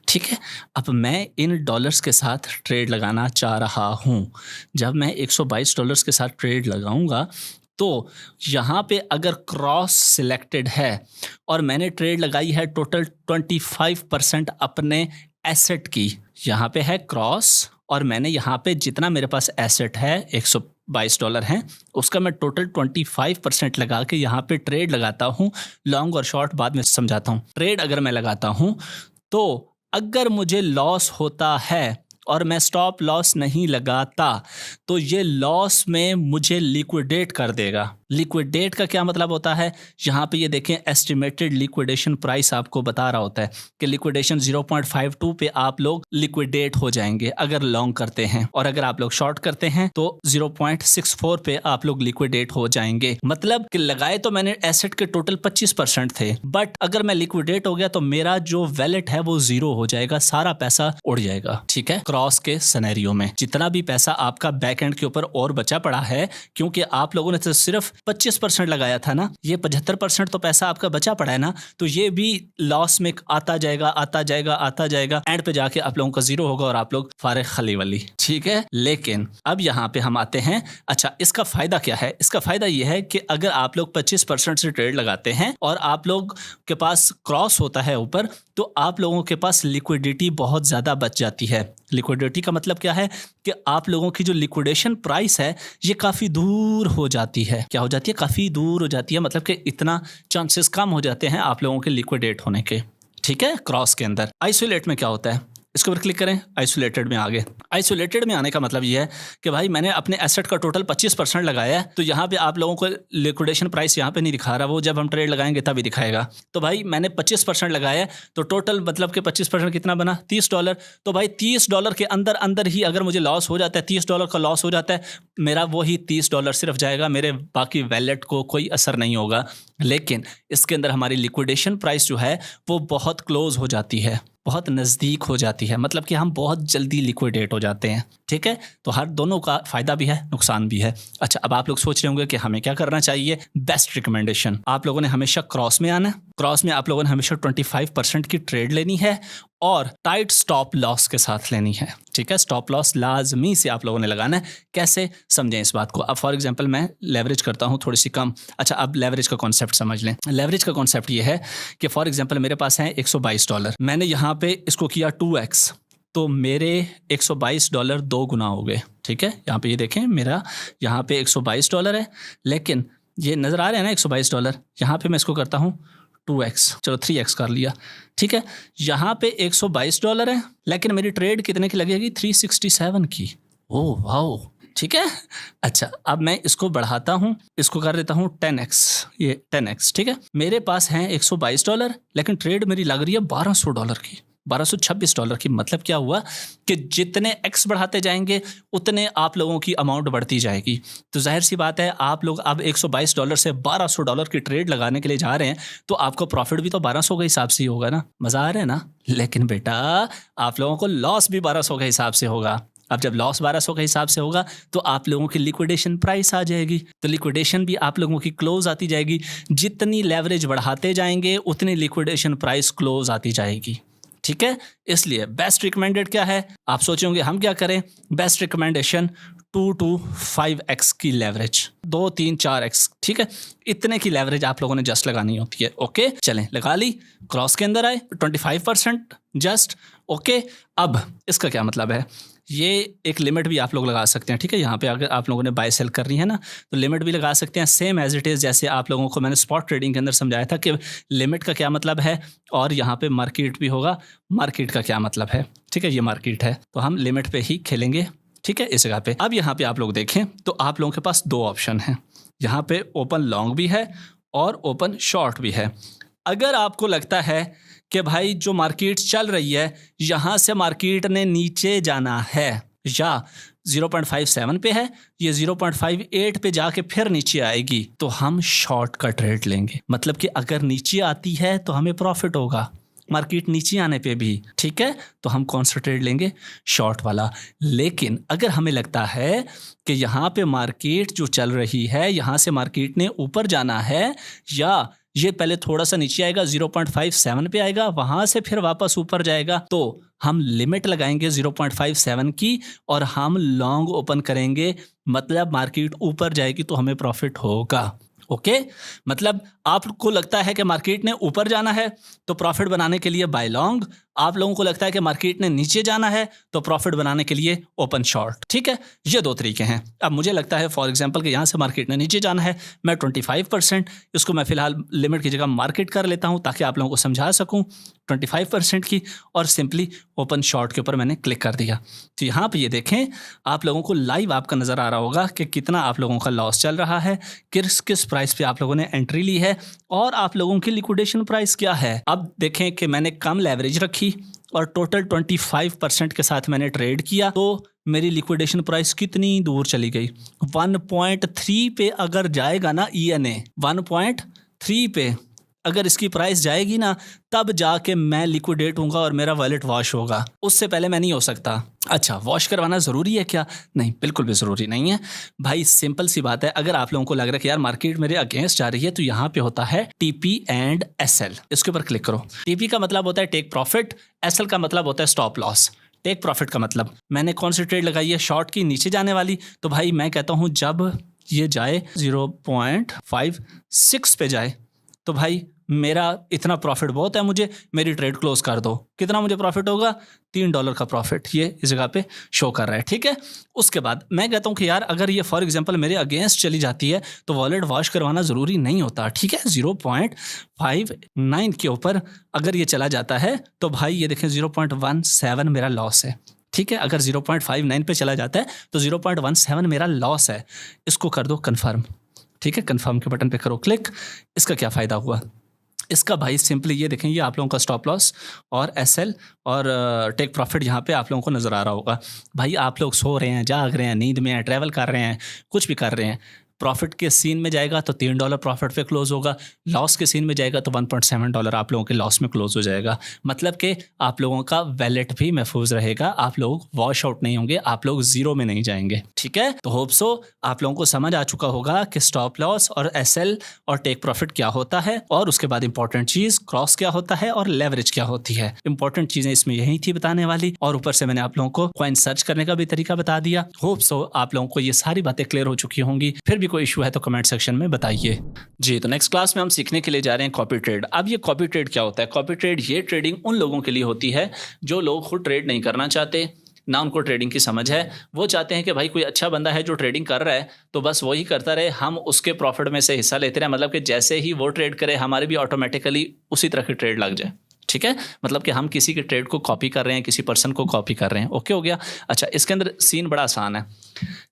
ठीक है, अब मैं इन डॉलर्स के साथ ट्रेड लगाना चाह रहा हूँ। जब मैं $122 के साथ ट्रेड लगाऊंगा तो यहाँ पे अगर क्रॉस सिलेक्टेड है और मैंने ट्रेड लगाई है टोटल 25% अपने एसेट की, यहाँ पे है क्रॉस, और मैंने यहाँ पे जितना मेरे पास एसेट है $122 हैं, उसका मैं टोटल 25% लगा के यहाँ पे ट्रेड लगाता हूँ। लॉन्ग और शॉर्ट बाद में समझाता हूँ। ट्रेड अगर मैं लगाता हूँ तो अगर मुझे लॉस होता है और मैं स्टॉप लॉस नहीं लगाता तो ये लॉस में मुझे लिक्विडेट कर देगा। लिक्विडेट का क्या मतलब होता है, यहाँ पे ये देखें एस्टिमेटेड लिक्विडेशन प्राइस आपको बता रहा होता है कि लिक्विडेशन 0.52 पे आप लोग लिक्विडेट हो जाएंगे अगर लॉन्ग करते हैं, और अगर आप लोग शॉर्ट करते हैं तो 0.64 पे आप लोग लिक्विडेट हो जाएंगे। मतलब कि लगाए तो मैंने एसेट के टोटल 25% थे, बट अगर मैं लिक्विडेट हो गया तो मेरा जो वैलेट है वो 0 हो जाएगा, सारा पैसा उड़ जाएगा। ठीक है, क्रॉस के सिनेरियो में जितना भी पैसा आपका बैक एंड के ऊपर और बचा पड़ा है, क्योंकि आप लोगों ने तो सिर्फ 25% लगाया था ना, ये 75% तो पैसा आपका बचा पड़ा है ना, तो ये भी लॉस में आता जाएगा आता जाएगा आता जाएगा, एंड पे जाके आप लोगों का जीरो होगा और आप लोग फारिग खली वाली। ठीक है, लेकिन अब यहाँ पे हम आते हैं, अच्छा इसका फायदा क्या है? इसका फायदा ये है कि अगर आप लोग 25% से ट्रेड लगाते हैं और आप लोग के पास क्रॉस होता है ऊपर, तो आप लोगों के पास लिक्विडिटी बहुत ज़्यादा बच जाती है। लिक्विडिटी का मतलब क्या है कि आप लोगों की जो लिक्विडेशन प्राइस है ये काफ़ी दूर हो जाती है। क्या हो जाती है? काफ़ी दूर हो जाती है, मतलब कि इतना चांसेस कम हो जाते हैं आप लोगों के लिक्विडेट होने के। ठीक है, क्रॉस के अंदर। आइसोलेट में क्या होता है? इसके ऊपर क्लिक करें, आइसोलेटेड में आ गए। आइसोलेटेड में आने का मतलब ये है कि भाई मैंने अपने एसेट का टोटल 25% लगाया है, तो यहाँ पे आप लोगों को लिक्विडेशन प्राइस यहाँ पे नहीं दिखा रहा, वो जब हम ट्रेड लगाएंगे तभी दिखाएगा। तो भाई मैंने 25% लगाया है, तो टोटल मतलब कि 25% कितना बना? $30। तो भाई $30 के अंदर अंदर ही अगर मुझे लॉस हो जाता है, $30 का लॉस हो जाता है, मेरा वही $30 सिर्फ जाएगा, मेरे बाकी वैलेट को कोई असर नहीं होगा। लेकिन इसके अंदर हमारी लिक्विडेशन प्राइस जो है वो बहुत क्लोज हो जाती है, बहुत नज़दीक हो जाती है, मतलब कि हम बहुत जल्दी लिक्विडेट हो जाते हैं। ठीक है, तो हर दोनों का फ़ायदा भी है, नुकसान भी है। अच्छा, अब आप लोग सोच रहे होंगे कि हमें क्या करना चाहिए? बेस्ट रिकमेंडेशन, आप लोगों ने हमेशा क्रॉस में आना है। क्रॉस में आप लोगों ने हमेशा 25% की ट्रेड लेनी है और टाइट स्टॉप लॉस के साथ लेनी है। ठीक है, स्टॉप लॉस लाजमी से आप लोगों ने लगाना है। कैसे समझें इस बात को? अब फॉर एग्जांपल मैं लेवरेज करता हूँ थोड़ी सी कम। अच्छा, अब लेवरेज का कॉन्सेप्ट समझ लें। लेवरेज का कॉन्सेप्ट ये है कि फॉर एग्जांपल मेरे पास है $122, मैंने यहाँ पे इसको किया 2x, तो मेरे $122 दो गुना हो गए। ठीक है, यहाँ पे ये देखें, मेरा यहाँ पे $122 है, लेकिन ये नज़र आ रहे हैं ना $122, यहाँ पे मैं इसको करता हूँ 2x, चलो 3x कर लिया। ठीक है, यहाँ पे $122 है, लेकिन मेरी ट्रेड कितने की लगेगी? 367 की। ओह वाओ, ठीक है। अच्छा, अब मैं इसको बढ़ाता हूँ, इसको कर देता हूँ 10x, ये 10x। ठीक है, मेरे पास हैं $122, लेकिन ट्रेड मेरी लग रही है $1200 की, $1226 की। मतलब क्या हुआ कि जितने x बढ़ाते जाएंगे उतने आप लोगों की अमाउंट बढ़ती जाएगी। तो जाहिर सी बात है, आप लोग अब $122 से $1200 की ट्रेड लगाने के लिए जा रहे हैं, तो आपका प्रॉफिट भी तो 1200 के हिसाब से ही होगा ना। मज़ा आ रहा है ना? लेकिन बेटा आप लोगों को लॉस भी 1200 के हिसाब से होगा। अब जब लॉस 1200 के हिसाब से होगा तो आप लोगों की लिक्विडेशन प्राइस आ जाएगी, तो लिक्विडेशन भी आप लोगों की क्लोज आती जाएगी। जितनी लेवरेज बढ़ाते जाएंगे उतनी लिक्विडेशन प्राइस क्लोज आती जाएगी। ठीक है, इसलिए बेस्ट रिकमेंडेड क्या है? आप सोचेंगे हम क्या करें? बेस्ट रिकमेंडेशन 2 to 5x की लेवरेज, 2, 3, 4x। ठीक है, इतने की लेवरेज आप लोगों ने जस्ट लगानी होती है। ओके, चलें, लगा ली। क्रॉस के अंदर आए 25% जस्ट। ओके, अब इसका क्या मतलब है? ये एक लिमिट भी आप लोग लगा सकते हैं। ठीक है, यहाँ पे अगर आप लोगों ने बाय सेल करनी है ना, तो लिमिट भी लगा सकते हैं, सेम एज इट इज़ जैसे आप लोगों को मैंने स्पॉट ट्रेडिंग के अंदर समझाया था कि लिमिट का क्या मतलब है, और यहाँ पे मार्केट भी होगा, मार्केट का क्या मतलब है। ठीक है, ये मार्केट है, तो हम लिमिट पे ही खेलेंगे। ठीक है, इस जगह पे। अब यहाँ पे आप लोग देखें तो आप लोगों के पास दो ऑप्शन हैं, यहाँ पे ओपन लॉन्ग भी है और ओपन शॉर्ट भी है। अगर आपको लगता है कि भाई जो मार्केट चल रही है यहाँ से मार्केट ने नीचे जाना है, या 0.57 पे है, ये 0.58 पे जाके फिर नीचे आएगी, तो हम शॉर्ट का ट्रेड लेंगे। मतलब कि अगर नीचे आती है तो हमें प्रॉफिट होगा, मार्केट नीचे आने पे भी। ठीक है, तो हम कौन सा ट्रेड लेंगे? शॉर्ट वाला। लेकिन अगर हमें लगता है कि यहाँ पे मार्केट जो चल रही है, यहाँ से मार्केट ने ऊपर जाना है, या ये पहले थोड़ा सा नीचे आएगा 0.57 पे आएगा, वहाँ से फिर वापस ऊपर जाएगा, तो हम लिमिट लगाएंगे 0.57 की और हम लॉन्ग ओपन करेंगे। मतलब मार्केट ऊपर जाएगी तो हमें प्रॉफिट होगा। ओके, मतलब आपको लगता है कि मार्केट ने ऊपर जाना है तो प्रॉफिट बनाने के लिए बाय लॉन्ग, आप लोगों को लगता है कि मार्केट ने नीचे जाना है तो प्रॉफिट बनाने के लिए ओपन शॉर्ट। ठीक है, ये दो तरीके हैं। अब मुझे लगता है फॉर एग्जांपल कि यहाँ से मार्केट ने नीचे जाना है, मैं 25%, इसको मैं फिलहाल लिमिट की जगह मार्केट कर लेता हूँ ताकि आप लोगों को समझा सकूँ 25% की, और सिंपली ओपन शॉर्ट के ऊपर मैंने क्लिक कर दिया। तो यहाँ पर ये देखें, आप लोगों को लाइव आपका नज़र आ रहा होगा कि कितना आप लोगों का लॉस चल रहा है, किस किस प्राइस पे आप लोगों ने एंट्री ली है और आप लोगों की लिक्विडेशन प्राइस क्या है। अब देखें कि मैंने कम लेवरेज रखी और टोटल 25% के साथ मैंने ट्रेड किया, तो मेरी लिक्विडेशन प्राइस कितनी दूर चली गई? 1.3 पे अगर जाएगा ना ENA, 1.3 पे अगर इसकी प्राइस जाएगी ना तब जाके मैं लिक्विडेट होऊंगा और मेरा वॉलेट वॉश होगा, उससे पहले मैं नहीं हो सकता। अच्छा, वॉश करवाना ज़रूरी है क्या? नहीं, बिल्कुल भी ज़रूरी नहीं है भाई। सिंपल सी बात है, अगर आप लोगों को लग रहा है कि यार मार्केट मेरे अगेंस्ट जा रही है, तो यहाँ पे होता है टीपी एंड एसएल, इसके ऊपर क्लिक करो। टीपी का मतलब होता है टेक प्रॉफिट, एसएल का मतलब होता है स्टॉप लॉस। टेक प्रॉफिट का मतलब मैंने कौन सी ट्रेड लगाई है, शॉर्ट की नीचे जाने वाली, तो भाई मैं कहता हूँ जब ये जाए 0.56 पे जाए तो भाई मेरा इतना प्रॉफिट बहुत है, मुझे मेरी ट्रेड क्लोज कर दो। कितना मुझे प्रॉफिट होगा? $3 का प्रॉफिट ये इस जगह पे शो कर रहा है, ठीक है। उसके बाद मैं कहता हूँ कि यार अगर ये फॉर एग्जांपल मेरे अगेंस्ट चली जाती है तो वॉलेट वॉश करवाना ज़रूरी नहीं होता, ठीक है। 0.59 के ऊपर अगर ये चला जाता है तो भाई ये देखें 0.17 मेरा लॉस है, ठीक है। अगर 0.59 पे चला जाता है तो 0.17 मेरा लॉस है। इसको कर दो कन्फर्म, ठीक है। कन्फर्म के बटन पे करो क्लिक। इसका क्या फ़ायदा हुआ? इसका भाई सिंपली ये देखें, ये आप लोगों का स्टॉप लॉस और एसएल और टेक प्रॉफिट यहाँ पे आप लोगों को नज़र आ रहा होगा। भाई आप लोग सो रहे हैं, जाग रहे हैं, नींद में हैं, ट्रैवल कर रहे हैं, कुछ भी कर रहे हैं, प्रॉफिट के सीन में जाएगा तो $3 प्रॉफिट पे क्लोज होगा, लॉस के सीन में जाएगा तो $1.7 आप लोगों के लॉस में क्लोज हो जाएगा। मतलब कि आप लोगों का वैलेट भी महफूज रहेगा, आप लोग वॉश आउट नहीं होंगे, आप लोग जीरो में नहीं जाएंगे, ठीक है। तो होप सो आप लोगों को समझ आ चुका होगा कि स्टॉप लॉस और एसएल और टेक प्रॉफिट क्या होता है, और उसके बाद इंपॉर्टेंट चीज़ क्रॉस क्या होता है और लेवरेज क्या होती है। इंपॉर्टेंट चीज़ें इसमें यही थी बताने वाली, और ऊपर से मैंने आप लोगों को कॉइन सर्च करने का भी तरीका बता दिया। होप सो आप लोगों को ये सारी बातें क्लियर हो चुकी होंगी। फिर भी कोई इशू है तो कमेंट सेक्शन में बताइए जी। तो नेक्स्ट क्लास में हम सीखने के लिए जा रहे हैं कॉपी ट्रेड। अब ये कॉपी ट्रेड क्या होता है? कॉपी ट्रेड ये ट्रेडिंग उन लोगों के लिए होती है जो लोग खुद ट्रेड नहीं करना चाहते, ना उनको ट्रेडिंग की समझ है। वो चाहते हैं कि भाई कोई अच्छा बंदा है जो ट्रेडिंग कर रहा है तो बस वही करता रहे, हम उसके प्रॉफिट में से हिस्सा लेते रहे। मतलब कि जैसे ही वो ट्रेड करे हमारे भी ऑटोमेटिकली उसी तरह की ट्रेड लग जाए, ठीक है। मतलब कि हम किसी के ट्रेड को कॉपी कर रहे हैं, किसी पर्सन को कॉपी कर रहे हैं। ओके हो गया। अच्छा, इसके अंदर सीन बड़ा आसान है।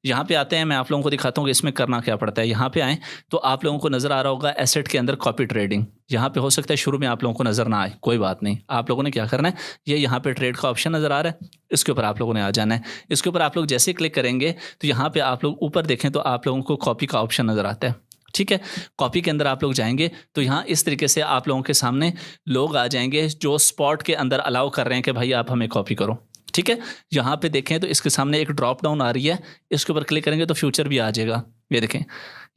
यहाँ पे आते हैं, मैं आप लोगों को दिखाता हूँ कि इसमें करना क्या पड़ता है। यहाँ पे आएँ तो आप लोगों को नज़र आ रहा होगा एसेट के अंदर कॉपी ट्रेडिंग। यहाँ पे हो सकता है शुरू में आप लोगों को नज़र ना आए, कोई बात नहीं। आप लोगों ने क्या करना है, ये यहाँ पे ट्रेड का ऑप्शन नज़र आ रहा है, इसके ऊपर आप लोगों ने आ जाना है। इसके ऊपर आप लोग जैसे क्लिक करेंगे तो यहाँ पे आप लोग ऊपर देखें तो आप लोगों को कॉपी का ऑप्शन नज़र आता है, ठीक है। कॉपी के अंदर आप लोग जाएंगे तो यहाँ इस तरीके से आप लोगों के सामने लोग आ जाएंगे जो स्पॉट के अंदर अलाउ कर रहे हैं कि भाई आप हमें कॉपी करो, ठीक है। यहाँ पे देखें तो इसके सामने एक ड्रॉप डाउन आ रही है, इसके ऊपर क्लिक करेंगे तो फ्यूचर भी आ जाएगा। ये देखें,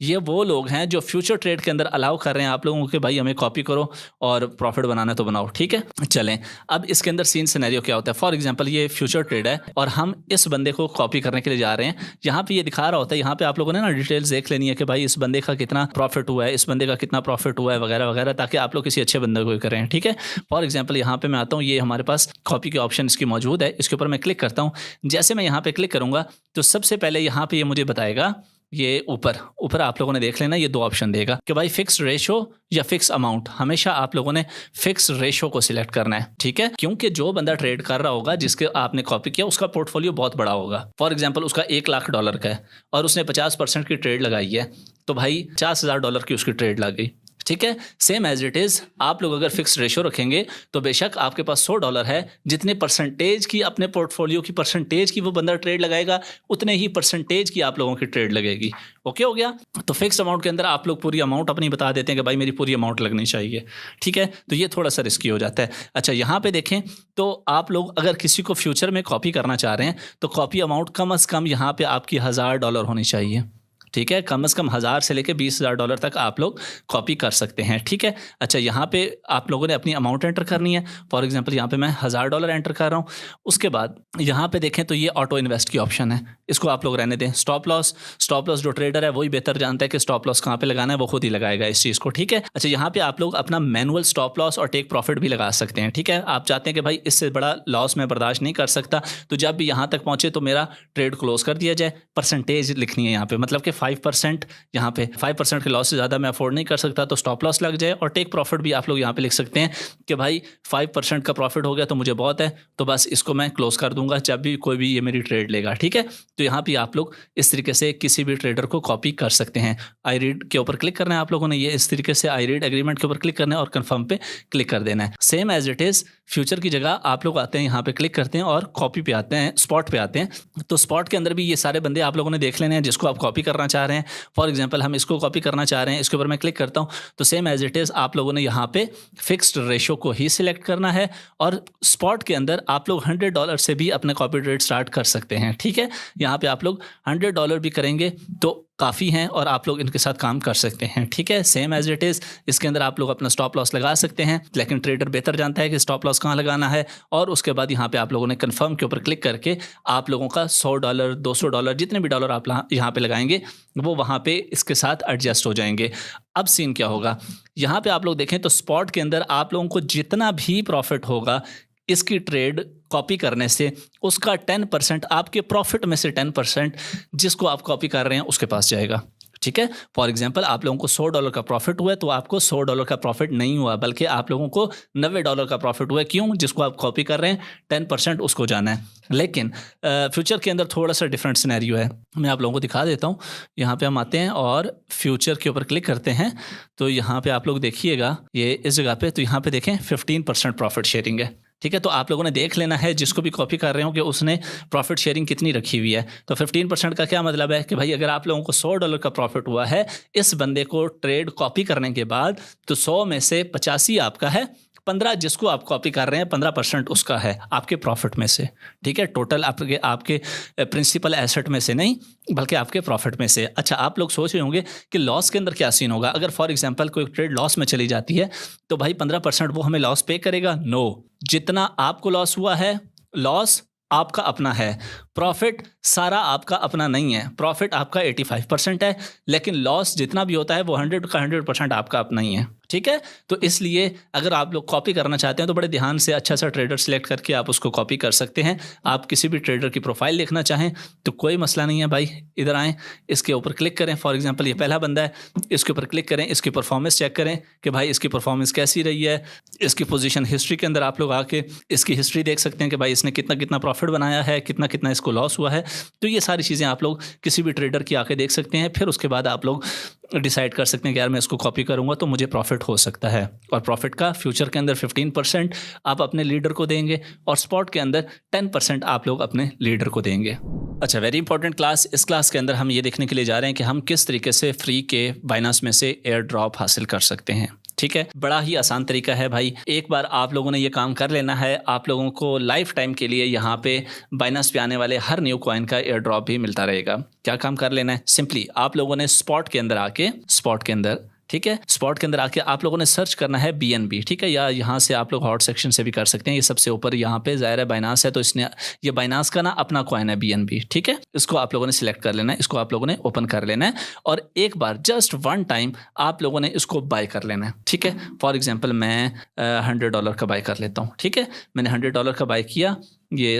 ये वो लोग हैं जो फ्यूचर ट्रेड के अंदर अलाउ कर रहे हैं आप लोगों के भाई हमें कॉपी करो और प्रॉफिट बनाना तो बनाओ, ठीक है। चलें, अब इसके अंदर सीन सिनेरियो क्या होता है। फॉर एग्जांपल ये फ्यूचर ट्रेड है और हम इस बंदे को कॉपी करने के लिए जा रहे हैं। यहाँ पे ये दिखा रहा होता है, यहाँ पे आप लोगों ने ना डिटेल्स देख लेनी है कि भाई इस बंदे का कितना प्रॉफिट हुआ है, इस बंदे का कितना प्रॉफिट हुआ है वगैरह वगैरह, ताकि आप लोग किसी अच्छे बंदे को करें, ठीक है। फॉर एग्जाम्पल यहाँ पे मैं आता हूँ, ये हमारे पास कॉपी के ऑप्शन इसकी मौजूद है, इसके ऊपर मैं क्लिक करता हूँ। जैसे मैं यहाँ पे क्लिक करूँगा तो सबसे पहले यहाँ पे ये मुझे बताएगा, ये ऊपर आप लोगों ने देख लेना, ये दो ऑप्शन देगा कि भाई फिक्स रेशो या फिक्स अमाउंट। हमेशा आप लोगों ने फिक्स रेशो को सिलेक्ट करना है, ठीक है। क्योंकि जो बंदा ट्रेड कर रहा होगा जिसके आपने कॉपी किया उसका पोर्टफोलियो बहुत बड़ा होगा। फॉर एग्जांपल उसका $1,00,000 का है और उसने 50% की ट्रेड लगाई है, तो भाई $50,000 की उसकी ट्रेड लग गई, ठीक है। सेम एज इट इज़ आप लोग अगर फिक्स रेशो रखेंगे तो बेशक आपके पास $100 है, जितने परसेंटेज की अपने पोर्टफोलियो की परसेंटेज की वो बंदा ट्रेड लगाएगा उतने ही परसेंटेज की आप लोगों की ट्रेड लगेगी। ओके हो गया। तो फिक्स अमाउंट के अंदर आप लोग पूरी अमाउंट अपनी बता देते हैं कि भाई मेरी पूरी अमाउंट लगनी चाहिए, ठीक है। तो ये थोड़ा सा रिस्की हो जाता है। अच्छा, यहाँ पे देखें तो आप लोग अगर किसी को फ्यूचर में कॉपी करना चाह रहे हैं तो कॉपी अमाउंट कम से कम यहाँ पे आपकी $1,000 होनी चाहिए, ठीक है। कम से कम 1,000 से लेकर $20,000 तक आप लोग कॉपी कर सकते हैं, ठीक है। अच्छा, यहाँ पे आप लोगों ने अपनी अमाउंट एंटर करनी है। फॉर एग्जांपल यहाँ पे मैं $1,000 एंटर कर रहा हूँ। उसके बाद यहाँ पे देखें तो ये ऑटो इन्वेस्ट की ऑप्शन है, इसको आप लोग रहने दें। स्टॉप लॉस जो ट्रेडर है वही बेहतर जानता है कि स्टॉप लॉस कहाँ पे लगाना है, वो खुद ही लगाएगा इस चीज़ को, ठीक है। अच्छा, यहाँ पे आप लोग अपना मैनुअल स्टॉप लॉस और टेक प्रॉफिट भी लगा सकते हैं, ठीक है। आप चाहते हैं कि भाई इससे बड़ा लॉस मैं बर्दाश्त नहीं कर सकता, तो जब भी यहाँ तक पहुँचे तो मेरा ट्रेड क्लोज कर दिया जाए। परसेंटेज लिखनी है यहाँ पे, मतलब कि 5%, यहाँ पे 5% के लॉस से ज़्यादा मैं अफोर्ड नहीं कर सकता तो स्टॉप लॉस लग जाए। और टेक प्रॉफिट भी आप लोग यहाँ पे लिख सकते हैं कि भाई 5% का प्रॉफिट हो गया तो मुझे बहुत है, तो बस इसको मैं क्लोज कर दूंगा जब भी कोई भी ये मेरी ट्रेड लेगा, ठीक है। तो यहाँ पे आप लोग इस तरीके से किसी भी ट्रेडर को कॉपी कर सकते हैं। आई रीड के ऊपर क्लिक करना है आप लोगों ने, ये इस तरीके से आई रीड एग्रीमेंट के ऊपर क्लिक करना है और कन्फर्म पे क्लिक कर देना है। Same as it is future की जगह आप लोग आते हैं यहाँ पे क्लिक करते हैं और कॉपी पे आते हैं, स्पॉट पे आते हैं। तो स्पॉट के अंदर भी ये सारे बंदे आप लोगों ने देख लेने हैं जिसको आप कॉपी करना चाह रहे हैं। फॉर एग्जांपल हम इसको कॉपी करना चाह रहे हैं, इसके ऊपर मैं क्लिक करता हूँ तो सेम एज इट इज़ आप लोगों ने यहाँ पे फिक्स्ड रेशो को ही सिलेक्ट करना है और स्पॉट के अंदर आप लोग $100 से भी अपने कॉपी ट्रेड स्टार्ट कर सकते हैं। ठीक है, यहाँ पे आप लोग $100 भी करेंगे तो काफ़ी हैं और आप लोग इनके साथ काम कर सकते हैं। ठीक है, सेम एज इट इज़ इसके अंदर आप लोग अपना स्टॉप लॉस लगा सकते हैं, लेकिन ट्रेडर बेहतर जानता है कि स्टॉप लॉस कहाँ लगाना है। और उसके बाद यहाँ पे आप लोगों ने कंफर्म के ऊपर क्लिक करके आप लोगों का $100 $200 जितने भी डॉलर आप यहाँ पे लगाएंगे वो वहाँ पे इसके साथ एडजस्ट हो जाएंगे। अब सीन क्या होगा, यहाँ पे आप लोग देखें तो स्पॉट के अंदर आप लोगों को जितना भी प्रॉफिट होगा इसकी ट्रेड कॉपी करने से उसका 10% आपके प्रॉफिट में से 10% जिसको आप कॉपी कर रहे हैं उसके पास जाएगा। ठीक है, फॉर एग्जांपल आप लोगों को $100 का प्रॉफिट हुआ है तो आपको $100 का प्रॉफिट नहीं हुआ बल्कि आप लोगों को $90 का प्रॉफिट हुआ है। क्यों? जिसको आप कॉपी कर रहे हैं 10% उसको जाना है। लेकिन फ्यूचर के अंदर थोड़ा सा डिफरेंट सिनेरियो है, मैं आप लोगों को दिखा देता हूँ। यहाँ पे हम आते हैं और फ्यूचर के ऊपर क्लिक करते हैं तो यहाँ पे आप लोग देखिएगा ये इस जगह पे, तो यहाँ पे देखें 15% प्रॉफिट शेयरिंग है। ठीक है, तो आप लोगों ने देख लेना है जिसको भी कॉपी कर रहे हो कि उसने प्रॉफिट शेयरिंग कितनी रखी हुई है। तो 15% का क्या मतलब है कि भाई अगर आप लोगों को $100 का प्रॉफिट हुआ है इस बंदे को ट्रेड कॉपी करने के बाद, तो 100 में से 85 आपका है, 15 जिसको आप कॉपी कर रहे हैं 15% उसका है आपके प्रॉफिट में से। ठीक है, टोटल आपके प्रिंसिपल एसेट में से नहीं बल्कि आपके प्रॉफिट में से। अच्छा, आप लोग सोच रहे होंगे कि लॉस के अंदर क्या सीन होगा। अगर फॉर एग्जांपल कोई ट्रेड लॉस में चली जाती है तो भाई 15% वो हमें लॉस पे करेगा? नो, जितना आपको लॉस हुआ है लॉस आपका अपना है, प्रॉफिट सारा आपका अपना नहीं है। प्रॉफिट आपका 85% है लेकिन लॉस जितना भी होता है वो 100 का 100% आपका अपना ही है। ठीक है, तो इसलिए अगर आप लोग कॉपी करना चाहते हैं तो बड़े ध्यान से अच्छा सा ट्रेडर सिलेक्ट करके आप उसको कॉपी कर सकते हैं। आप किसी भी ट्रेडर की प्रोफाइल देखना चाहें तो कोई मसला नहीं है भाई, इधर आएँ, इसके ऊपर क्लिक करें। फॉर एग्जांपल ये पहला बंदा है, इसके ऊपर क्लिक करें, इसकी परफॉर्मेंस चेक करें कि भाई इसकी परफॉर्मेंस कैसी रही है। इसकी पोजीशन हिस्ट्री के अंदर आप लोग आके इसकी हिस्ट्री देख सकते हैं कि भाई इसने कितना कितना प्रॉफिट बनाया है, कितना कितना इसको लॉस हुआ है। तो ये सारी चीज़ें आप लोग किसी भी ट्रेडर की आके देख सकते हैं। फिर उसके बाद आप लोग डिसाइड कर सकते हैं कि यार मैं इसको कॉपी करूंगा तो मुझे प्रॉफिट हो सकता है। और प्रॉफिट का फ्यूचर के अंदर 15% आप अपने लीडर को देंगे और स्पॉट के अंदर 10% आप लोग अपने लीडर को देंगे। अच्छा, वेरी इंपॉर्टेंट क्लास। इस क्लास के अंदर हम ये देखने के लिए जा रहे हैं कि हम किस तरीके से फ्री के बाइनांस में से एयर ड्रॉप हासिल कर सकते हैं। ठीक है, बड़ा ही आसान तरीका है भाई। एक बार आप लोगों ने ये काम कर लेना है, आप लोगों को लाइफ टाइम के लिए यहाँ पे बाइनांस पे आने वाले हर न्यू कॉइन का एयर ड्रॉप भी मिलता रहेगा। क्या काम कर लेना है, सिंपली आप लोगों ने स्पॉट के अंदर आके, स्पॉट के अंदर, ठीक है, स्पॉट के अंदर आके आप लोगों ने सर्च करना है BNB। ठीक है, या यहाँ से आप लोग हॉट सेक्शन से भी कर सकते हैं। ये सबसे ऊपर यहाँ पे ज़ाहिर है बाइनांस है तो इसने ये बाइनांस का ना अपना कॉइन है BNB। ठीक है, इसको आप लोगों ने सिलेक्ट कर लेना है, इसको आप लोगों ने ओपन कर लेना है और एक बार जस्ट वन टाइम आप लोगों ने इसको बाय कर लेना है। ठीक है, फॉर एग्जाम्पल मैं $100 का बाय कर लेता हूँ। ठीक है, मैंने $100 का बाय किया, ये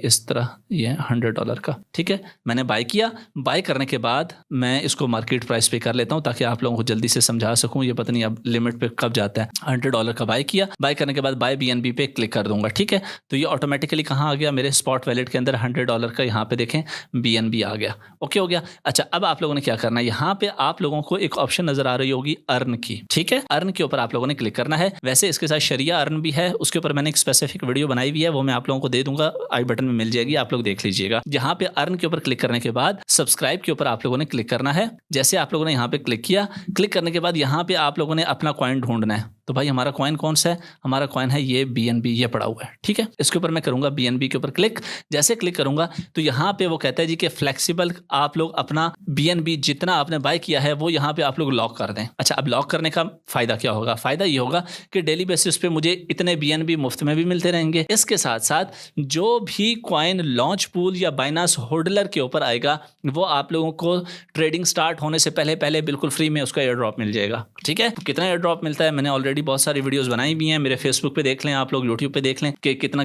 इस तरह ये $100 का। ठीक है, मैंने बाय किया। बाय करने के बाद मैं इसको मार्केट प्राइस पे कर लेता हूँ ताकि आप लोगों को जल्दी से समझा सकूँ। ये पता नहीं अब लिमिट पे कब जाता है। $100 का बाय किया, बाय करने के बाद बाय BNB पे क्लिक कर दूंगा। ठीक है, तो ये ऑटोमेटिकली कहाँ आ गया, मेरे स्पॉट वैलेट के अंदर $100 का यहाँ पे देखें BNB आ गया। ओके हो गया। अच्छा, अब आप लोगों ने क्या करना है, यहाँ पे आप लोगों को एक ऑप्शन नजर आ रही होगी अर्न की। ठीक है, अर्न के ऊपर आप लोगों ने क्लिक करना है। वैसे इसके साथ शरिया अर्न भी है, उसके ऊपर मैंने एक स्पेसिफिक वीडियो बनाई हुई है, वो मैं आप लोगों को दे दूंगा, आई बटन में मिल जाएगी, आप लोग देख लीजिएगा। यहाँ पे अर्न के ऊपर क्लिक करने के बाद सब्सक्राइब के ऊपर आप लोगों ने क्लिक करना है। जैसे आप लोगों ने यहाँ पे क्लिक किया, क्लिक करने के बाद यहाँ पे आप लोगों ने अपना कॉइन ढूंढना है। तो भाई हमारा कॉइन कौन सा है, हमारा कॉइन है ये BNB, ये पड़ा हुआ है। ठीक है, इसके ऊपर मैं करूंगा BNB के ऊपर क्लिक। जैसे क्लिक करूंगा तो यहाँ पे वो कहता है जी कि फ्लेक्सिबल, आप लोग अपना BNB जितना आपने बाय किया है वो यहाँ पे आप लोग लॉक कर दें। अच्छा, अब लॉक करने का फायदा क्या होगा, फायदा ये होगा कि डेली बेसिस पे मुझे इतने BNB मुफ्त में भी मिलते रहेंगे। इसके साथ साथ जो भी कॉइन लॉन्च पूल या बाइनांस होल्डर के ऊपर आएगा वो आप लोगों को ट्रेडिंग स्टार्ट होने से पहले बिल्कुल फ्री में उसका एयर ड्रॉप मिल जाएगा। ठीक है, कितना एयर ड्रॉप मिलता है मैंने ऑलरेडी बहुत सारी वीडियोस बनाई भी हैं, मेरे फेसबुक पे देख लें, आप लोग यूट्यूब पे देख लें कि कितना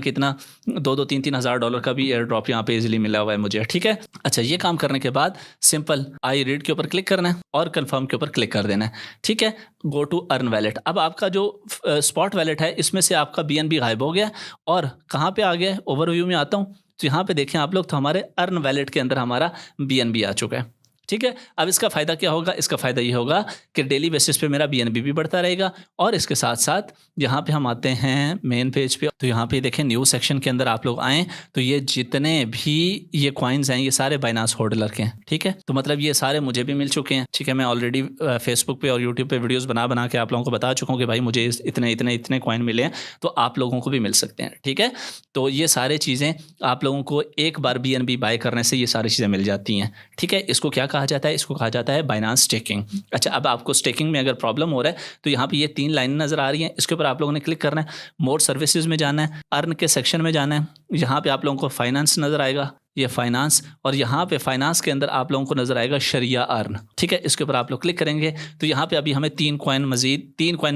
$2-3 हज़ार डॉलर का भी एयर ड्रॉप यहाँ पे इजीली मिला हुआ है मुझे। ठीक है, अच्छा, ये काम करने के बाद सिंपल आई रीड के ऊपर क्लिक करना है और कंफर्म के ऊपर क्लिक कर देना है। ठीक है, गो टू अर्न वैलेट। अब आपका जो स्पॉट वैलेट है इसमें से आपका BNB गायब हो गया और कहाँ पे आ गया, ओवरव्यू में आता हूँ। तो यहाँ पे देखें आप लोग, तो हमारे अर्न वैलेट के अंदर हमारा BNB आ चुका है। ठीक है, अब इसका फ़ायदा क्या होगा? इसका फ़ायदा ये होगा कि डेली बेसिस पे मेरा BNB भी बढ़ता रहेगा। और इसके साथ साथ यहाँ पे हम आते हैं मेन पेज पे, तो यहाँ पे देखें न्यू सेक्शन के अंदर आप लोग आएँ तो ये जितने भी ये कॉइन्स हैं ये सारे बाइनांस होल्डर के हैं। ठीक है, तो मतलब ये सारे मुझे भी मिल चुके हैं। ठीक है, मैं ऑलरेडी फेसबुक पे और यूट्यूब पे वीडियोज़ बना के आप लोगों को बता चुका हूँ कि भाई मुझे इतने कॉइन मिले हैं, तो आप लोगों को भी मिल सकते हैं। ठीक है, तो ये सारी चीज़ें आप लोगों को एक बार BNB बाय करने से ये सारी चीज़ें मिल जाती हैं। ठीक है, इसको क्या कहा जाता है? इसको कहा जाता है बाइनांस स्टेकिंग। अच्छा, अब आपको स्टेकिंग में अगर प्रॉब्लम हो रहा है तो यहाँ पे ये 3 लाइनें नज़र आ रही हैं, इसके ऊपर आप लोगों ने क्लिक करना है, मोर सर्विसेज में जाना है, अर्न के सेक्शन में जाना है, यहाँ पे आप लोगों को फाइनेंस नज़र आएगा, ये फाइनेंस, और यहाँ पे फाइनेंस के अंदर आप लोगों को नजर आएगा शरिया अर्न। ठीक है, इसके ऊपर आप लोग क्लिक करेंगे तो यहाँ पे अभी हमें 3 कॉइन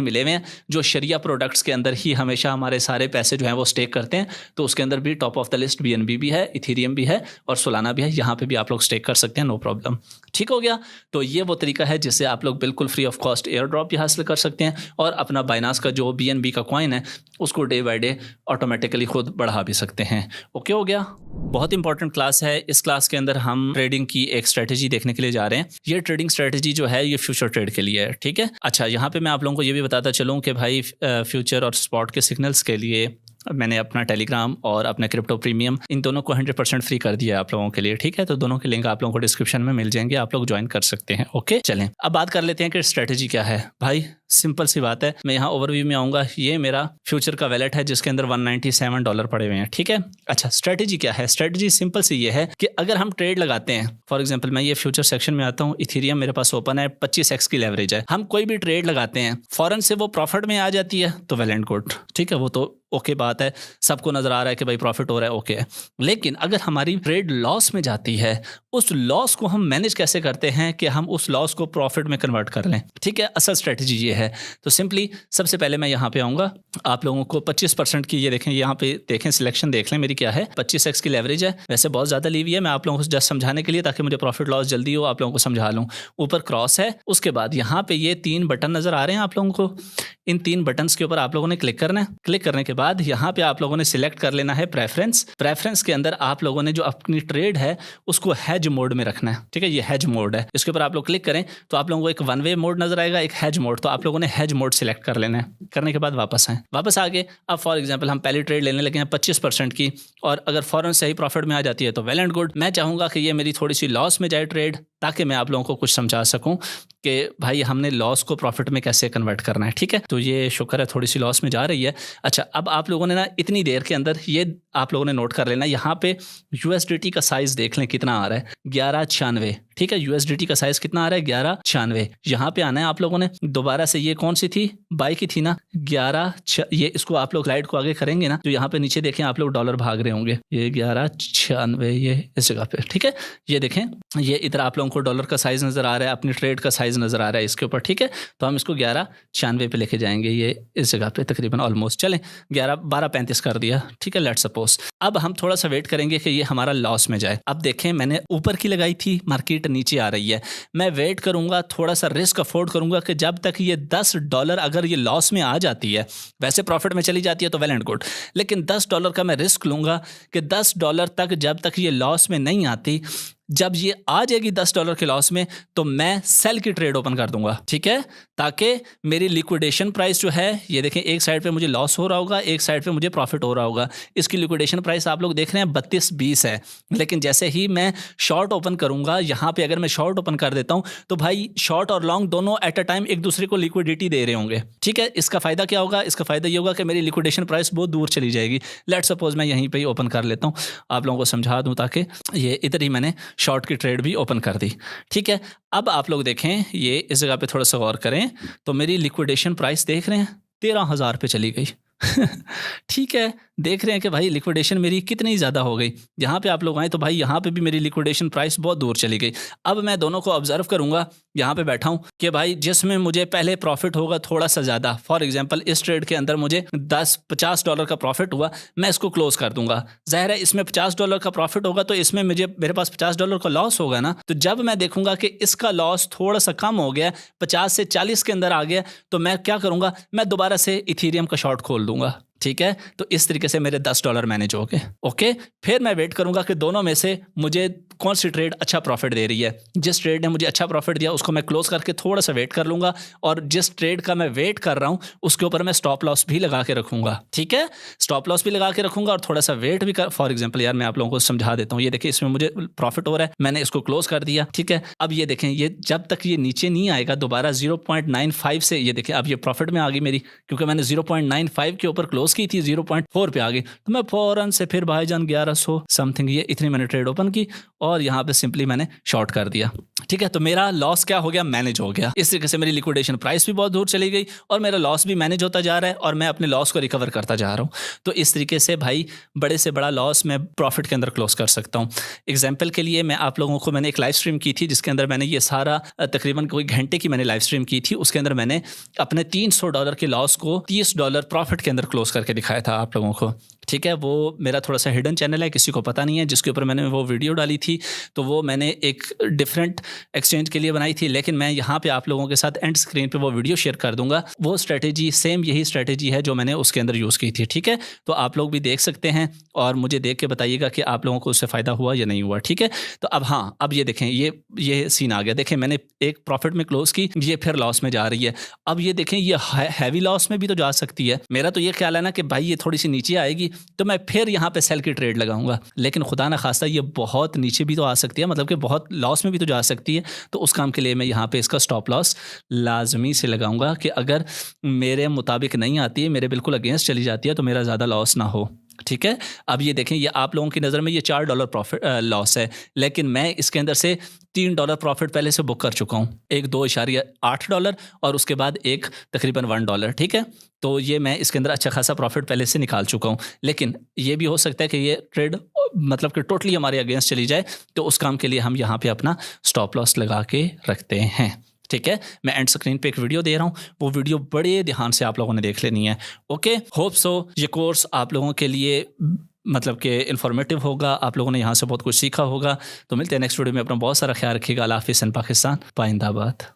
मिले हुए हैं जो शरिया प्रोडक्ट्स के अंदर ही हमेशा हमारे सारे पैसे जो हैं वो स्टेक करते हैं। तो उसके अंदर भी top of the list BNB भी है, इथेरियम भी है और सोलाना भी है। यहाँ पे भी आप लोग स्टेक कर सकते हैं, नो प्रॉब्लम। ठीक हो गया, तो ये वो तरीका है जिससे आप लोग बिल्कुल free of cost air drop भी हासिल कर सकते हैं और अपना बाइनांस का जो BNB का कॉइन है उसको डे बाय डे ऑटोमेटिकली खुद बढ़ा भी सकते हैं। ओके हो गया, बहुत इंपॉर्टेंट क्लास है। इस क्लास के अंदर हम ट्रेडिंग की एक स्ट्रेटजी देखने के लिए जा रहे हैं। ये ट्रेडिंग स्ट्रेटजी जो है ये फ्यूचर ट्रेड के लिए है। ठीक है, अच्छा यहाँ पे मैं आप लोगों को ये भी बताता चलूँ कि भाई फ्यूचर और स्पॉट के सिग्नल्स के लिए मैंने अपना टेलीग्राम और अपना क्रिप्टो प्रीमियम इन दोनों को 100% फ्री कर दिया है आप लोगों के लिए। ठीक है, तो दोनों के लिंक आप लोगों को डिस्क्रिप्शन में मिल जाएंगे, आप लोग ज्वाइन कर सकते हैं। ओके, चलें अब बात कर लेते हैं कि स्ट्रेटजी क्या है। भाई सिंपल सी बात है, मैं यहाँ ओवरव्यू में आऊँगा। ये मेरा फ्यूचर का वैलेट है जिसके अंदर $197 पड़े हुए हैं। ठीक है, अच्छा स्ट्रेटजी क्या है? स्ट्रेटजी सिंपल सी ये है कि अगर हम ट्रेड लगाते हैं, फॉर एग्जाम्पल मैं ये फ्यूचर सेक्शन में आता हूँ, इथेरियम मेरे पास ओपन है, 25x की लेवरेज है, हम कोई भी ट्रेड लगाते हैं फौरन से वो प्रॉफिट में आ जाती है तो वेल एंड गुड। ठीक है, वो तो ओके बात है, सबको नजर आ रहा है कि भाई प्रॉफिट हो रहा है, ओके है। लेकिन अगर हमारी ट्रेड लॉस में जाती है, उस लॉस को हम मैनेज कैसे करते हैं कि हम उस लॉस को प्रॉफिट में कन्वर्ट कर लें? ठीक है, असल स्ट्रेटजी ये है। तो सिंपली सबसे पहले मैं यहाँ पे आऊँगा, आप लोगों को 25% की ये देखें, यहाँ पे देखें सिलेक्शन देख लें मेरी क्या है, 25x की लेवरेज है। वैसे बहुत ज़्यादा ली हुई है, मैं आप लोगों को जस्ट समझाने के लिए ताकि मुझे प्रॉफिट लॉस जल्दी हो, आप लोगों को समझा लूँ। ऊपर क्रॉस है, उसके बाद यहाँ पे ये 3 बटन नज़र आ रहे हैं आप लोगों को, इन 3 बटन्स के ऊपर आप लोगों ने क्लिक करना है। क्लिक करने के बाद यहाँ पे आप लोगों ने सिलेक्ट कर लेना है प्रेफरेंस के अंदर आप लोगों ने जो अपनी ट्रेड है उसको हेज मोड में रखना है। ठीक है, ये हेज मोड है, इसके ऊपर आप लोग क्लिक करें तो आप लोगों को एक वन वे मोड नजर आएगा, एक हेज मोड, तो आप लोगों ने हेज मोड सिलेक्ट कर लेना है। करने के बाद वापस आए, वापस आके अब फॉर एग्जांपल हम पहली ट्रेड लेने लगे हैं 25% की, और अगर फौरन से ही प्रॉफिट में आ जाती है तो वेल एंड गुड। मैं चाहूँगा कि ये मेरी थोड़ी सी लॉस में जाए ट्रेड, ताकि मैं आप लोगों को कुछ समझा सकूं कि भाई हमने लॉस को प्रॉफिट में कैसे कन्वर्ट करना है। ठीक है, तो ये शुक्र है थोड़ी सी लॉस में जा रही है। अच्छा, अब आप लोगों ने ना इतनी देर के अंदर ये आप लोगों ने नोट कर लेना, यहाँ पे USDT का साइज़ देख लें कितना आ रहा है, 1196। ठीक है, USDT का साइज़ कितना आ रहा है, 1196। यहाँ पे आना है आप लोगों ने दोबारा से, ये कौन सी थी, बाई की थी ना, 11, ये इसको आप लोग लाइट को आगे करेंगे ना तो यहाँ पे नीचे देखें आप लोग डॉलर भाग रहे होंगे, ये 1196 ये इस जगह पे। ठीक है, ये देखें, ये इधर आप लोगों को डॉलर का साइज़ नज़र आ रहा है, अपनी ट्रेड का साइज़ नज़र आ रहा है इसके ऊपर। ठीक है, तो हम इसको 1196 पे लेके जाएंगे, ये इस जगह पे तकरीबन ऑलमोस्ट, चलें 1235 कर दिया। ठीक है, लेट्स सपोज अब हम थोड़ा सा वेट करेंगे कि ये हमारा लॉस में जाए। अब देखें मैंने ऊपर की लगाई थी, मार्केट नीचे आ रही है, मैं वेट करूंगा, थोड़ा सा रिस्क अफोर्ड करूंगा कि जब तक ये $10 अगर ये लॉस में आ जाती है, वैसे प्रॉफिट में चली जाती है तो वेल एंड गुड, लेकिन $10 का मैं रिस्क लूंगा कि $10 तक जब तक ये लॉस में नहीं आती, जब ये आ जाएगी $10 के लॉस में तो मैं सेल की ट्रेड ओपन कर दूंगा। ठीक है, ताकि मेरी लिक्विडेशन प्राइस जो है, ये देखें एक साइड पे मुझे लॉस हो रहा होगा, एक साइड पे मुझे प्रॉफिट हो रहा होगा। इसकी लिक्विडेशन प्राइस आप लोग देख रहे हैं 32.20 है, लेकिन जैसे ही मैं शॉर्ट ओपन करूंगा, यहाँ पे अगर मैं शॉर्ट ओपन कर देता हूँ तो भाई शॉर्ट और लॉन्ग दोनों एट अ टाइम एक दूसरे को लिक्विडिटी दे रहे होंगे। ठीक है, इसका फ़ायदा क्या होगा, इसका फ़ायदा ये होगा कि मेरी लिक्विडेशन प्राइस बहुत दूर चली जाएगी। लेट्स सपोज मैं यहीं पर ही ओपन कर लेता हूँ, आप लोगों को समझा दूँ ताकि ये इधर ही मैंने शॉर्ट की ट्रेड भी ओपन कर दी। ठीक है, अब आप लोग देखें, ये इस जगह पे थोड़ा सा गौर करें तो मेरी लिक्विडेशन प्राइस देख रहे हैं 13,000 पे चली गई। ठीक है, देख रहे हैं कि भाई लिक्विडेशन मेरी कितनी ज़्यादा हो गई। यहाँ पे आप लोग आए तो भाई यहाँ पे भी मेरी लिक्विडेशन प्राइस बहुत दूर चली गई। अब मैं दोनों को ऑब्जर्व करूँगा, यहाँ पे बैठा हूँ कि भाई जिसमें मुझे पहले प्रॉफिट होगा थोड़ा सा ज़्यादा, फॉर एग्जांपल इस ट्रेड के अंदर मुझे $50 का प्रॉफिट हुआ, मैं इसको क्लोज कर दूंगा। ज़ाहिर है इसमें $50 का प्रॉफिट होगा तो इसमें मेरे पास $50 का लॉस होगा ना, तो जब मैं देखूंगा कि इसका लॉस थोड़ा सा कम हो गया, 50 से 40 के अंदर आ गया, तो मैं क्या करूँगा, मैं दोबारा से इथेरियम का शॉर्ट खोल दूंगा। ठीक है, तो इस तरीके से मेरे $10 मैनेज हो गए। ओके, फिर मैं वेट करूंगा कि दोनों में से मुझे कौन सी ट्रेड अच्छा प्रॉफिट दे रही है। जिस ट्रेड ने मुझे अच्छा प्रॉफिट दिया उसको मैं क्लोज करके थोड़ा सा वेट कर लूंगा, और जिस ट्रेड का मैं वेट कर रहा हूं उसके ऊपर मैं स्टॉप लॉस भी लगा के रखूंगा। ठीक है, स्टॉप लॉस भी लगा के रखूंगा और थोड़ा सा वेट भी कर। फॉर एग्जाम्पल यार मैं आप लोगों को समझा देता हूँ, ये देखिए इसमें मुझे प्रॉफिट हो रहा है, मैंने इसको क्लोज कर दिया। ठीक है, अब ये देखें, ये जब तक ये नीचे नहीं आएगा दोबारा 0.95 से, ये देखें अब ये प्रॉफिट में आ गई मेरी, क्योंकि मैंने 0.95 के ऊपर क्लोज की थी, 0.4 पे आ गई, तो मैं फौरन से फिर भाईजान 1100 समथिंग ये इतनी मैंने ट्रेड ओपन की और यहाँ पे सिंपली मैंने शॉर्ट कर दिया। ठीक है, तो मेरा लॉस क्या हो गया, मैनेज हो गया। इस तरीके से मेरी लिक्विडेशन प्राइस भी बहुत दूर चली गई और मेरा लॉस भी मैनेज होता जा रहा है और मैं अपने लॉस को रिकवर करता जा रहा हूँ। तो इस तरीके से भाई बड़े से बड़ा लॉस मैं प्रॉफिट के अंदर क्लोज कर सकता हूँ। एग्जाम्पल के लिए मैं आप लोगों को, मैंने एक लाइव स्ट्रीम की थी जिसके अंदर मैंने ये सारा तकरीबन कोई घंटे की मैंने लाइव स्ट्रीम की थी, उसके अंदर मैंने अपने $300 के लॉस को $30 प्रॉफिट के अंदर क्लोज करके दिखाया था आप लोगों को। ठीक है, वो मेरा थोड़ा सा हिडन चैनल है, किसी को पता नहीं है, जिसके ऊपर मैंने वो वीडियो डाली थी, तो वो मैंने एक डिफरेंट एक्सचेंज के लिए बनाई थी, लेकिन मैं यहाँ पे आप लोगों के साथ एंड स्क्रीन पे वो वीडियो शेयर कर दूंगा। वो स्ट्रेटेजी सेम यही स्ट्रेटेजी है जो मैंने उसके अंदर यूज़ की थी। ठीक है, तो आप लोग भी देख सकते हैं और मुझे देख के बताइएगा कि आप लोगों को उससे फ़ायदा हुआ या नहीं हुआ। ठीक है, तो अब हाँ, अब ये देखें, ये सीन आ गया। देखें मैंने एक प्रॉफिट में क्लोज की, ये फिर लॉस में जा रही है। अब ये देखें, ये हैवी लॉस में भी तो जा सकती है। मेरा तो ये ख्याल है ना कि भाई ये थोड़ी सी नीचे आएगी तो मैं फिर यहाँ पे सेल की ट्रेड लगाऊंगा, लेकिन खुदा ना खास्ता ये बहुत नीचे भी तो आ सकती है, मतलब कि बहुत लॉस में भी तो जा सकती है। तो उस काम के लिए मैं यहाँ पे इसका स्टॉप लॉस लाजमी से लगाऊंगा कि अगर मेरे मुताबिक नहीं आती है, मेरे बिल्कुल अगेंस्ट चली जाती है, तो मेरा ज़्यादा लॉस ना हो। ठीक है, अब ये देखें, ये आप लोगों की नज़र में ये $4 प्रॉफिट लॉस है, लेकिन मैं इसके अंदर से $3 प्रॉफिट पहले से बुक कर चुका हूँ, एक $2.8 और उसके बाद एक तकरीबन $1। ठीक है, तो ये मैं इसके अंदर अच्छा खासा प्रॉफिट पहले से निकाल चुका हूँ। लेकिन ये भी हो सकता है कि ये ट्रेड मतलब कि टोटली हमारे अगेंस्ट चली जाए, तो उस काम के लिए हम यहाँ पे अपना स्टॉप लॉस लगा के रखते हैं। ठीक है, मैं एंड स्क्रीन पे एक वीडियो दे रहा हूँ, वो वीडियो बड़े ध्यान से आप लोगों ने देख लेनी है। ओके, होप सो ये कोर्स आप लोगों के लिए मतलब कि इन्फॉर्मेटिव होगा, आप लोगों ने यहाँ से बहुत कुछ सीखा होगा। तो मिलते हैं नेक्स्ट वीडियो में, अपना बहुत सारा ख्याल रखिएगा। अल्लाह हाफिज़, पाकिस्तान, पाइंदाबाद।